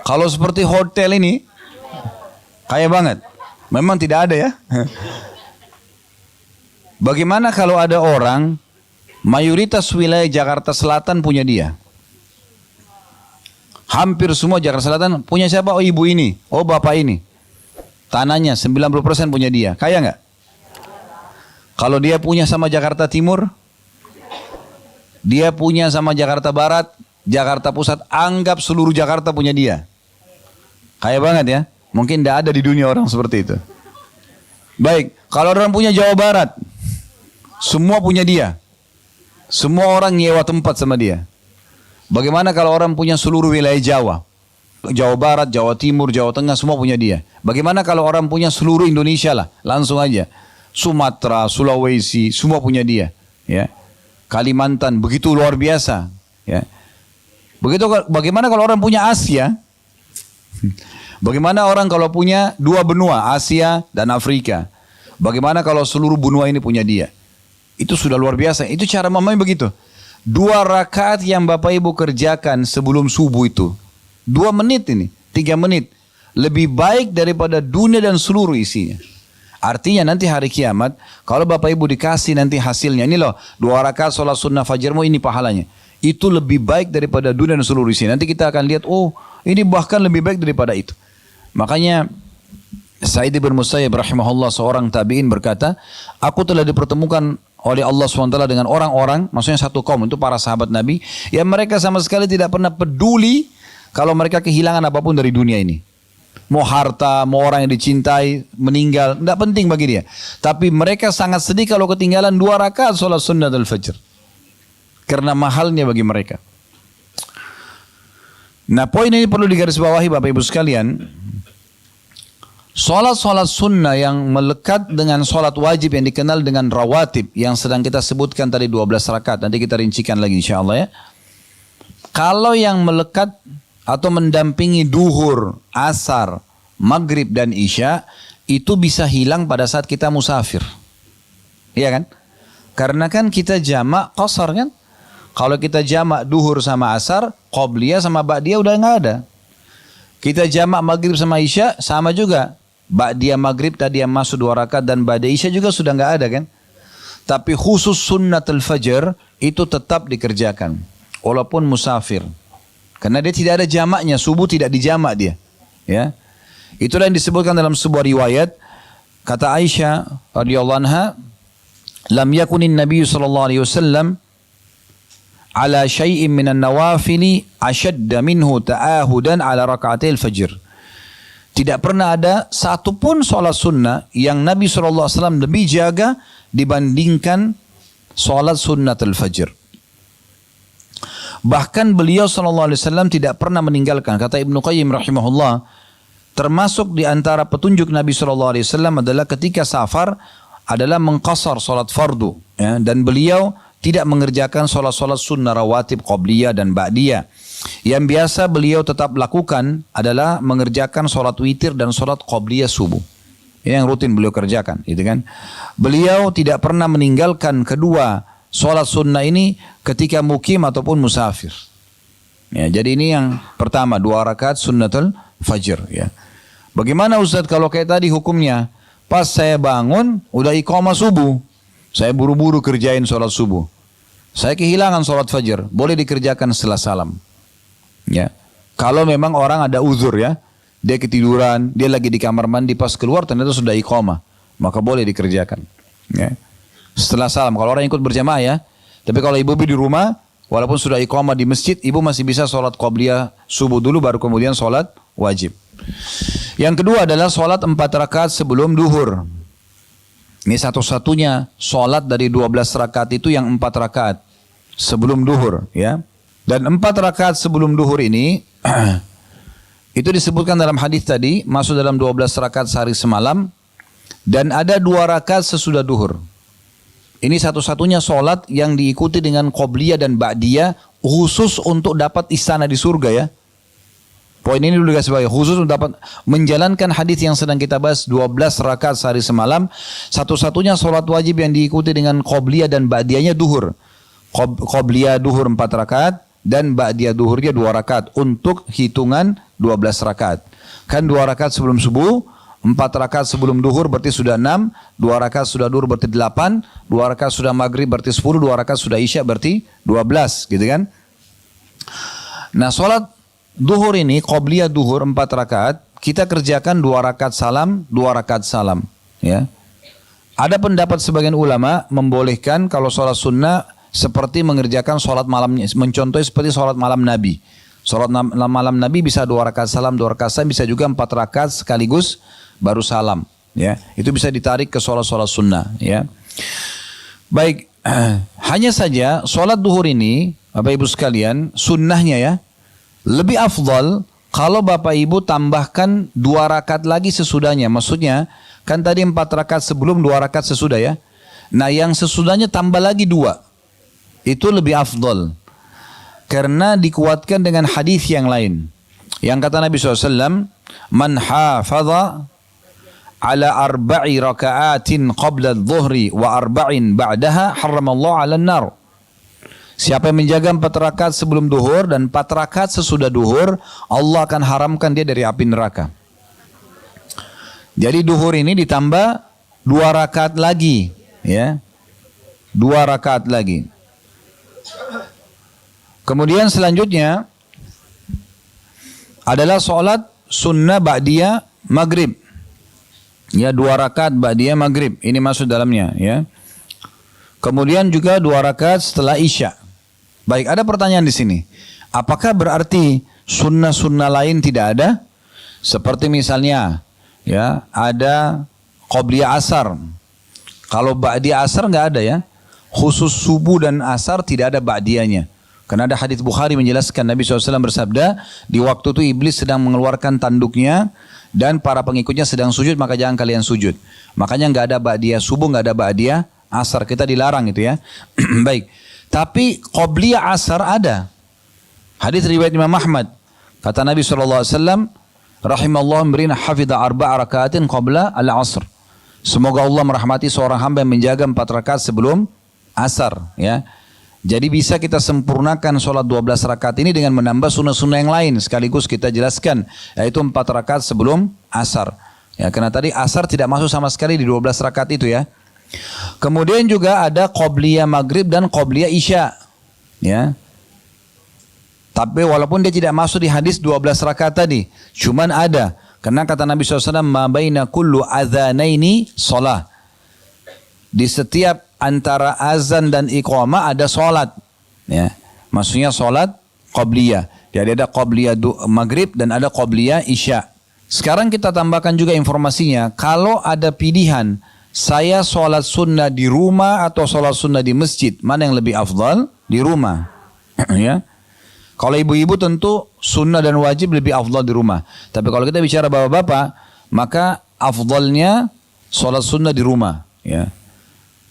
Kalau seperti hotel ini? Kaya banget. Memang tidak ada ya. Bagaimana kalau ada orang, mayoritas wilayah Jakarta Selatan punya dia. Hampir semua Jakarta Selatan punya siapa? Oh ibu ini, oh bapak ini. Tanahnya 90% punya dia. Kaya nggak? Kalau dia punya sama Jakarta Timur, dia punya sama Jakarta Barat, Jakarta Pusat, anggap seluruh Jakarta punya dia. Kaya banget ya. Mungkin tidak ada di dunia orang seperti itu. Baik, kalau orang punya Jawa Barat, semua punya dia. Semua orang nyewa tempat sama dia. Bagaimana kalau orang punya seluruh wilayah Jawa? Jawa Barat, Jawa Timur, Jawa Tengah, semua punya dia. Bagaimana kalau orang punya seluruh Indonesia lah, langsung aja. Sumatera, Sulawesi, semua punya dia. Ya. Kalimantan, begitu luar biasa. Ya. Begitu, bagaimana kalau orang punya Asia? Bagaimana orang kalau punya dua benua, Asia dan Afrika? Bagaimana kalau seluruh benua ini punya dia? Itu sudah luar biasa. Itu cara memahami begitu. 2 rakaat yang Bapak Ibu kerjakan sebelum subuh itu. 2 menit ini, 3 menit. Lebih baik daripada dunia dan seluruh isinya. Artinya nanti hari kiamat, kalau Bapak Ibu dikasih nanti hasilnya. Ini loh, 2 rakaat sholat sunnah fajarmu ini pahalanya. Itu lebih baik daripada dunia dan seluruh isinya. Nanti kita akan lihat, oh ini bahkan lebih baik daripada itu. Makanya Sa'id bin Musayyib rahimahullah seorang tabi'in berkata, aku telah dipertemukan oleh Allah SWT dengan orang-orang, maksudnya satu kaum, itu para sahabat Nabi, yang mereka sama sekali tidak pernah peduli kalau mereka kehilangan apapun dari dunia ini. Mau harta, mau orang yang dicintai, meninggal, tidak penting bagi dia. Tapi mereka sangat sedih kalau ketinggalan 2 rakaat sholat sunnah al-fajr. Karena mahalnya bagi mereka. Nah poin ini perlu digarisbawahi Bapak Ibu sekalian. Sholat-sholat sunnah yang melekat dengan sholat wajib yang dikenal dengan rawatib yang sedang kita sebutkan tadi 12 rakaat. Nanti kita rincikan lagi insya Allah ya. Kalau yang melekat atau mendampingi duhur, asar, maghrib dan isya itu bisa hilang pada saat kita musafir. Iya kan? Karena kan kita jamak qasar kan? Kalau kita jamak duhur sama asar, qobliyah sama ba'diyah udah nggak ada. Kita jamak maghrib sama isya sama juga. Ba'diyah maghrib tadi yang masuk 2 rakaat dan ba'diyah isya juga sudah nggak ada kan? Tapi khusus sunnatul fajr itu tetap dikerjakan walaupun musafir. Karena dia tidak ada jamaknya, subuh tidak dijamak dia. Ya. Itulah yang disebutkan dalam sebuah riwayat kata Aisyah radhiyallahu anha, "Lam yakunin Nabi sallallahu alaihi wasallam ala syai'in minan nawafili ashadda minhu ta'ahudan ala raka'atil fajr." Tidak pernah ada satupun sholat sunnah yang Nabi SAW lebih jaga dibandingkan sholat sunnatul fajr. Bahkan beliau SAW tidak pernah meninggalkan. Kata Ibnu Qayyim rahimahullah, termasuk di antara petunjuk Nabi SAW adalah ketika safar adalah mengqasar sholat fardu. Ya, dan beliau tidak mengerjakan sholat-sholat sunnah rawatib qobliyah dan ba'diyah. Yang biasa beliau tetap lakukan adalah mengerjakan sholat witir dan sholat qobliyah subuh. Ini yang rutin beliau kerjakan, gitu kan? Beliau tidak pernah meninggalkan kedua sholat sunnah ini ketika mukim ataupun musafir. Ya, jadi ini yang pertama 2 rakaat sunnatul fajr. Ya. Bagaimana Ustaz kalau kayak tadi hukumnya? Pas saya bangun udah iqamah subuh, saya buru-buru kerjain sholat subuh. Saya kehilangan sholat fajar, boleh dikerjakan setelah salam. Ya, kalau memang orang ada uzur ya, dia ketiduran, dia lagi di kamar mandi pas keluar ternyata sudah iqamah, maka boleh dikerjakan. Ya. Setelah salam, kalau orang ikut berjamaah ya. Tapi kalau ibu di rumah, walaupun sudah iqamah di masjid, ibu masih bisa sholat qobliyah subuh dulu, baru kemudian sholat wajib. Yang kedua adalah sholat 4 rakaat sebelum duhur. Ini satu-satunya sholat dari 12 rakaat itu yang 4 rakaat sebelum duhur ya. Dan 4 rakaat sebelum duhur ini itu disebutkan dalam hadis tadi masuk dalam 12 rakaat sehari semalam dan ada 2 rakaat sesudah duhur. Ini satu-satunya sholat yang diikuti dengan qobliyah dan ba'diyah khusus untuk dapat istana di surga ya. Poin ini dulu guys sebagai khusus untuk dapat menjalankan hadis yang sedang kita bahas 12 rakaat sehari semalam. Satu-satunya sholat wajib yang diikuti dengan qobliyah dan ba'diyahnya duhur. Qobliyah duhur 4 rakaat dan ba'diyah duhurnya 2 rakaat untuk hitungan 12 rakaat. Kan 2 rakaat sebelum subuh, 4 rakaat sebelum duhur berarti sudah 6, 2 rakaat sudah duhur berarti 8, 2 rakaat sudah maghrib berarti 10, 2 rakaat sudah isya berarti 12, gitu kan? Nah, sholat duhur ini, qobliyah duhur 4 rakaat, kita kerjakan 2 rakaat salam, 2 rakaat salam. Ya. Ada pendapat sebagian ulama membolehkan kalau sholat sunnah seperti mengerjakan sholat malamnya, mencontohi seperti sholat malam Nabi. Sholat malam Nabi bisa 2 rakaat salam, 2 rakaat salam, bisa juga 4 rakaat sekaligus baru salam. Ya, itu bisa ditarik ke sholat-sholat sunnah. Ya, baik. Hanya saja sholat duhur ini, Bapak Ibu sekalian, sunnahnya ya, lebih afdal kalau Bapak Ibu tambahkan 2 rakaat lagi sesudahnya. Maksudnya, kan tadi 4 rakaat sebelum, 2 rakaat sesudah ya. Nah, yang sesudahnya tambah lagi 2. Itu lebih afdal. Karena dikuatkan dengan hadis yang lain. Yang kata Nabi SAW, Man hafadha ala 4 raka'atin qabla adh-dhuhri wa 4 ba'daha harramallahu 'alan nar. Siapa yang menjaga 4 rakaat sebelum duhur dan 4 rakaat sesudah duhur, Allah akan haramkan dia dari api neraka. Jadi duhur ini ditambah 2 rakaat lagi, ya. 2 rakaat lagi. Kemudian selanjutnya adalah sholat sunnah ba'diyah maghrib. Ya, 2 rakaat ba'diyah maghrib. Ini masuk dalamnya, ya. Kemudian juga 2 rakaat setelah isya. Baik, ada pertanyaan di sini. Apakah berarti sunnah-sunnah lain tidak ada? Seperti misalnya, ya, ada qobliyah asar. Kalau ba'diyah asar nggak ada ya. Khusus subuh dan asar tidak ada ba'diyahnya. Karena ada hadis Bukhari menjelaskan Nabi SAW bersabda, di waktu itu iblis sedang mengeluarkan tanduknya dan para pengikutnya sedang sujud, maka jangan kalian sujud. Makanya nggak ada ba'diyah subuh, nggak ada ba'diyah asar. Kita dilarang itu ya. Baik. Tapi qobliyah asar ada. Hadis riwayat Imam Ahmad. Kata Nabi SAW, Rahimallahu memberikan hafidha 4 rakaatin qabla al-asr. Semoga Allah merahmati seorang hamba yang menjaga 4 rakaat sebelum asar. Ya. Jadi bisa kita sempurnakan sholat 12 rakaat ini dengan menambah sunnah-sunnah yang lain. Sekaligus kita jelaskan, yaitu 4 rakaat sebelum asar. Ya, karena tadi asar tidak masuk sama sekali di 12 rakaat itu ya. Kemudian juga ada qobliyah maghrib dan qobliyah isya. Ya. Tapi walaupun dia tidak masuk di hadis 12 rakaat tadi. Cuman ada. Karena kata Nabi SAW, ma baina kullu adhanaini sholah. Di setiap antara azan dan iqamah ada sholat. Ya. Maksudnya sholat qobliyah. Jadi ada qobliyah maghrib dan ada qobliyah isya. Sekarang kita tambahkan juga informasinya. Kalau ada pilihan, saya sholat sunnah di rumah atau sholat sunnah di masjid, mana yang lebih afdal? Di rumah. Ya. Kalau ibu-ibu tentu sunnah dan wajib lebih afdal di rumah. Tapi kalau kita bicara bapak-bapak, maka afdalnya sholat sunnah di rumah. Ya.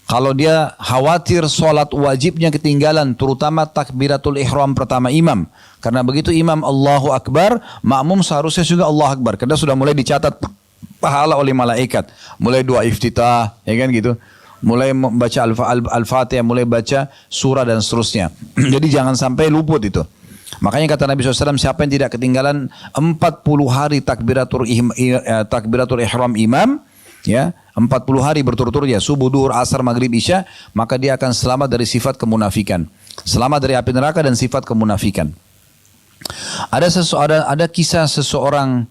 Kalau dia khawatir sholat wajibnya ketinggalan, terutama takbiratul ihram pertama imam. Karena begitu imam Allahu Akbar, makmum seharusnya juga Allahu Akbar. Karena sudah mulai dicatat pahala oleh malaikat. Mulai doa iftitah, ya kan gitu. Mulai membaca Al-Fatihah, mulai baca surah dan seterusnya. Jadi jangan sampai luput itu. Makanya kata Nabi SAW, siapa yang tidak ketinggalan 40 hari takbiratul ihram imam, ya, 40 hari berturut-turut ya, subuh, duhur, asar, maghrib, isya, maka dia akan selamat dari sifat kemunafikan. Selamat dari api neraka dan sifat kemunafikan. Ada kisah seseorang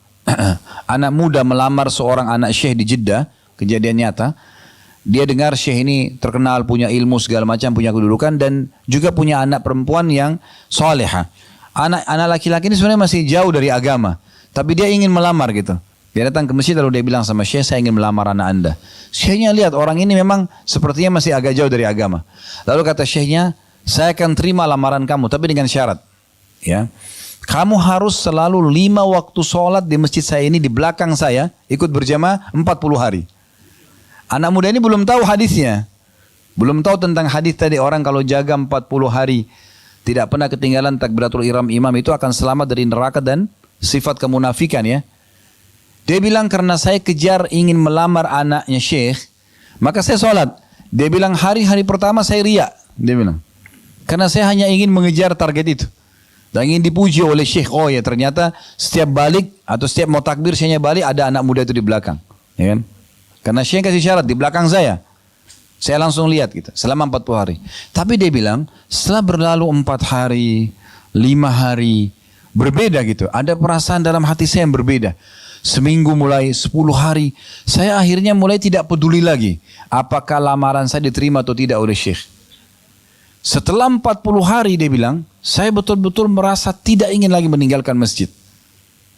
anak muda melamar seorang anak syekh di Jeddah, kejadian nyata. Dia dengar syekh ini terkenal, punya ilmu segala macam, punya kedudukan dan juga punya anak perempuan yang salehah. Anak laki-laki ini sebenarnya masih jauh dari agama, tapi dia ingin melamar gitu. Dia datang ke masjid lalu dia bilang sama syekh, saya ingin melamar anak anda. Syekhnya lihat orang ini memang sepertinya masih agak jauh dari agama. Lalu kata syekhnya, saya akan terima lamaran kamu tapi dengan syarat. Ya, kamu harus selalu 5 waktu sholat di masjid saya ini di belakang saya, ikut berjamaah 40 hari. Anak muda ini belum tahu hadisnya. Belum tahu tentang hadis tadi, orang kalau jaga 40 hari tidak pernah ketinggalan takbiratul ihram imam itu akan selamat dari neraka dan sifat kemunafikan ya. Dia bilang karena saya kejar ingin melamar anaknya syekh, maka saya sholat. Dia bilang hari-hari pertama saya riya. Dia bilang karena saya hanya ingin mengejar target itu. Dan ingin dipuji oleh syekh. Oh ya ternyata setiap balik atau setiap mau takbir syekhnya balik ada anak muda itu di belakang. Ya kan? Karena syekh kasih syarat di belakang saya. Saya langsung lihat gitu selama 40 hari. Tapi dia bilang setelah berlalu 4 hari, 5 hari, berbeda gitu. Ada perasaan dalam hati saya yang berbeda. Seminggu mulai 10 hari. Saya akhirnya mulai tidak peduli lagi. Apakah lamaran saya diterima atau tidak oleh syekh. Setelah 40 hari dia bilang, saya betul-betul merasa tidak ingin lagi meninggalkan masjid.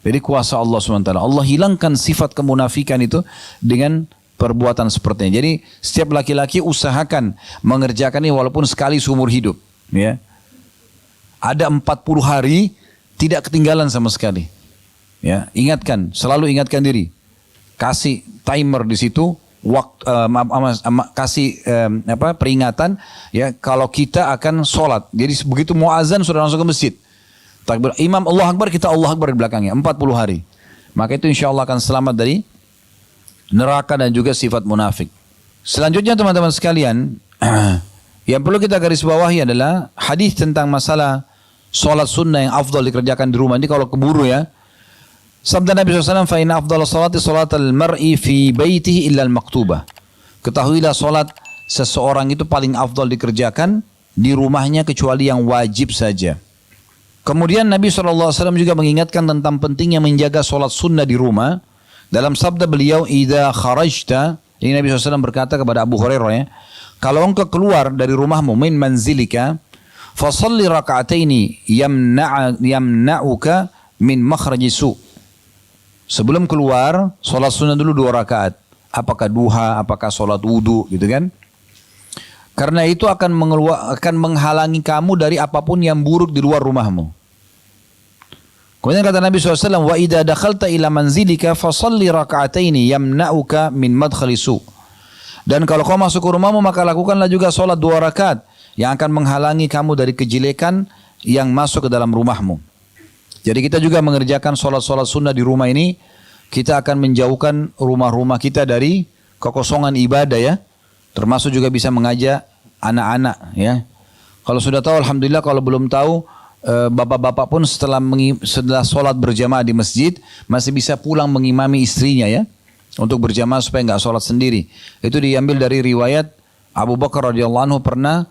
Jadi kuasa Allah SWT. Allah hilangkan sifat kemunafikan itu dengan perbuatan seperti ini. Jadi setiap laki-laki usahakan mengerjakan ini walaupun sekali seumur hidup. Ya. Ada 40 hari tidak ketinggalan sama sekali. Ya, ingatkan, selalu ingatkan diri. Kasih timer di situ. Kasih peringatan ya kalau kita akan sholat. Jadi begitu mau azan sudah langsung ke masjid. Takbir imam Allah Akbar, kita Allah Akbar di belakangnya 40 hari. Maka itu insya Allah akan selamat dari neraka dan juga sifat munafik. Selanjutnya teman-teman sekalian, yang perlu kita garis bawahi adalah hadis tentang masalah sholat sunnah yang afdal dikerjakan di rumah. Ini kalau keburu ya. Sabda Nabi SAW, fa inna afdal salati salatal mar'i fi baitihi illa al-maktubah. Ketahuilah salat seseorang itu paling afdal dikerjakan di rumahnya kecuali yang wajib saja. Kemudian Nabi SAW juga mengingatkan tentang pentingnya menjaga salat sunnah di rumah. Dalam sabda beliau, idza kharajta, ini Nabi SAW berkata kepada Abu Hurairah ya, kalau engkau keluar dari rumahmu min manzilika, fasalli raka'ataini yamna'uka min makhraji su'. Sebelum keluar, sholat sunnah dulu 2 rakaat. Apakah duha, apakah sholat wudu, gitu kan? Karena itu akan menghalangi kamu dari apapun yang buruk di luar rumahmu. Kemudian kata Nabi SAW, wa idza dakhalta ila manzilika fasalli raka'ataini yamna'uka min madkhali su. Dan kalau kau masuk ke rumahmu, maka lakukanlah juga sholat 2 rakaat yang akan menghalangi kamu dari kejelekan yang masuk ke dalam rumahmu. Jadi kita juga mengerjakan sholat-sholat sunnah di rumah ini, kita akan menjauhkan rumah-rumah kita dari kekosongan ibadah ya. Termasuk juga bisa mengajak anak-anak ya. Kalau sudah tahu alhamdulillah, kalau belum tahu bapak-bapak pun setelah sholat berjamaah di masjid masih bisa pulang mengimami istrinya ya. Untuk berjamaah supaya nggak sholat sendiri. Itu diambil dari riwayat Abu Bakar radhiyallahu anhu pernah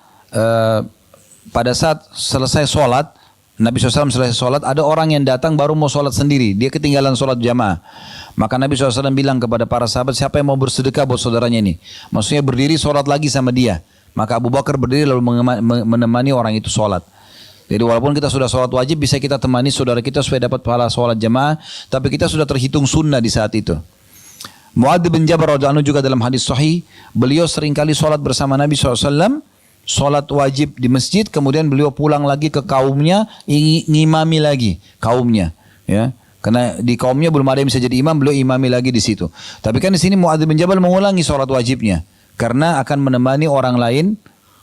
pada saat selesai sholat, Nabi SAW selesai sholat, ada orang yang datang baru mau sholat sendiri. Dia ketinggalan sholat jamaah. Maka Nabi SAW bilang kepada para sahabat, siapa yang mau bersedekah buat saudaranya ini? Maksudnya berdiri sholat lagi sama dia. Maka Abu Bakar berdiri lalu menemani orang itu sholat. Jadi walaupun kita sudah sholat wajib, bisa kita temani saudara kita supaya dapat pahala sholat jamaah. Tapi kita sudah terhitung sunnah di saat itu. Mu'adz bin Jabal radhiyallahu anhu juga dalam hadis sahih, beliau seringkali sholat bersama Nabi SAW. Sholat wajib di masjid, kemudian beliau pulang lagi ke kaumnya, ngimami lagi kaumnya, ya. Karena di kaumnya belum ada yang bisa jadi imam, beliau imami lagi di situ. Tapi kan di sini Mu'adz bin Jabal mengulangi sholat wajibnya, karena akan menemani orang lain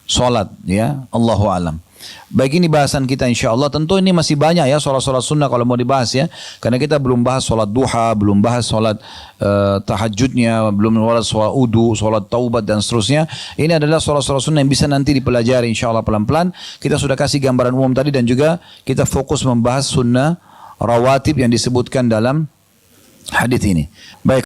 sholat, ya. Allahu a'lam. Baik, ini bahasan kita insyaAllah. Tentu ini masih banyak ya sholat-sholat sunnah kalau mau dibahas ya. Karena kita belum bahas sholat duha, belum bahas sholat tahajudnya, belum bahas sholat udu, sholat taubat dan seterusnya. Ini adalah sholat-sholat sunnah yang bisa nanti dipelajari insyaAllah pelan-pelan. Kita sudah kasih gambaran umum tadi dan juga kita fokus membahas sunnah rawatib yang disebutkan dalam hadis ini. Baik.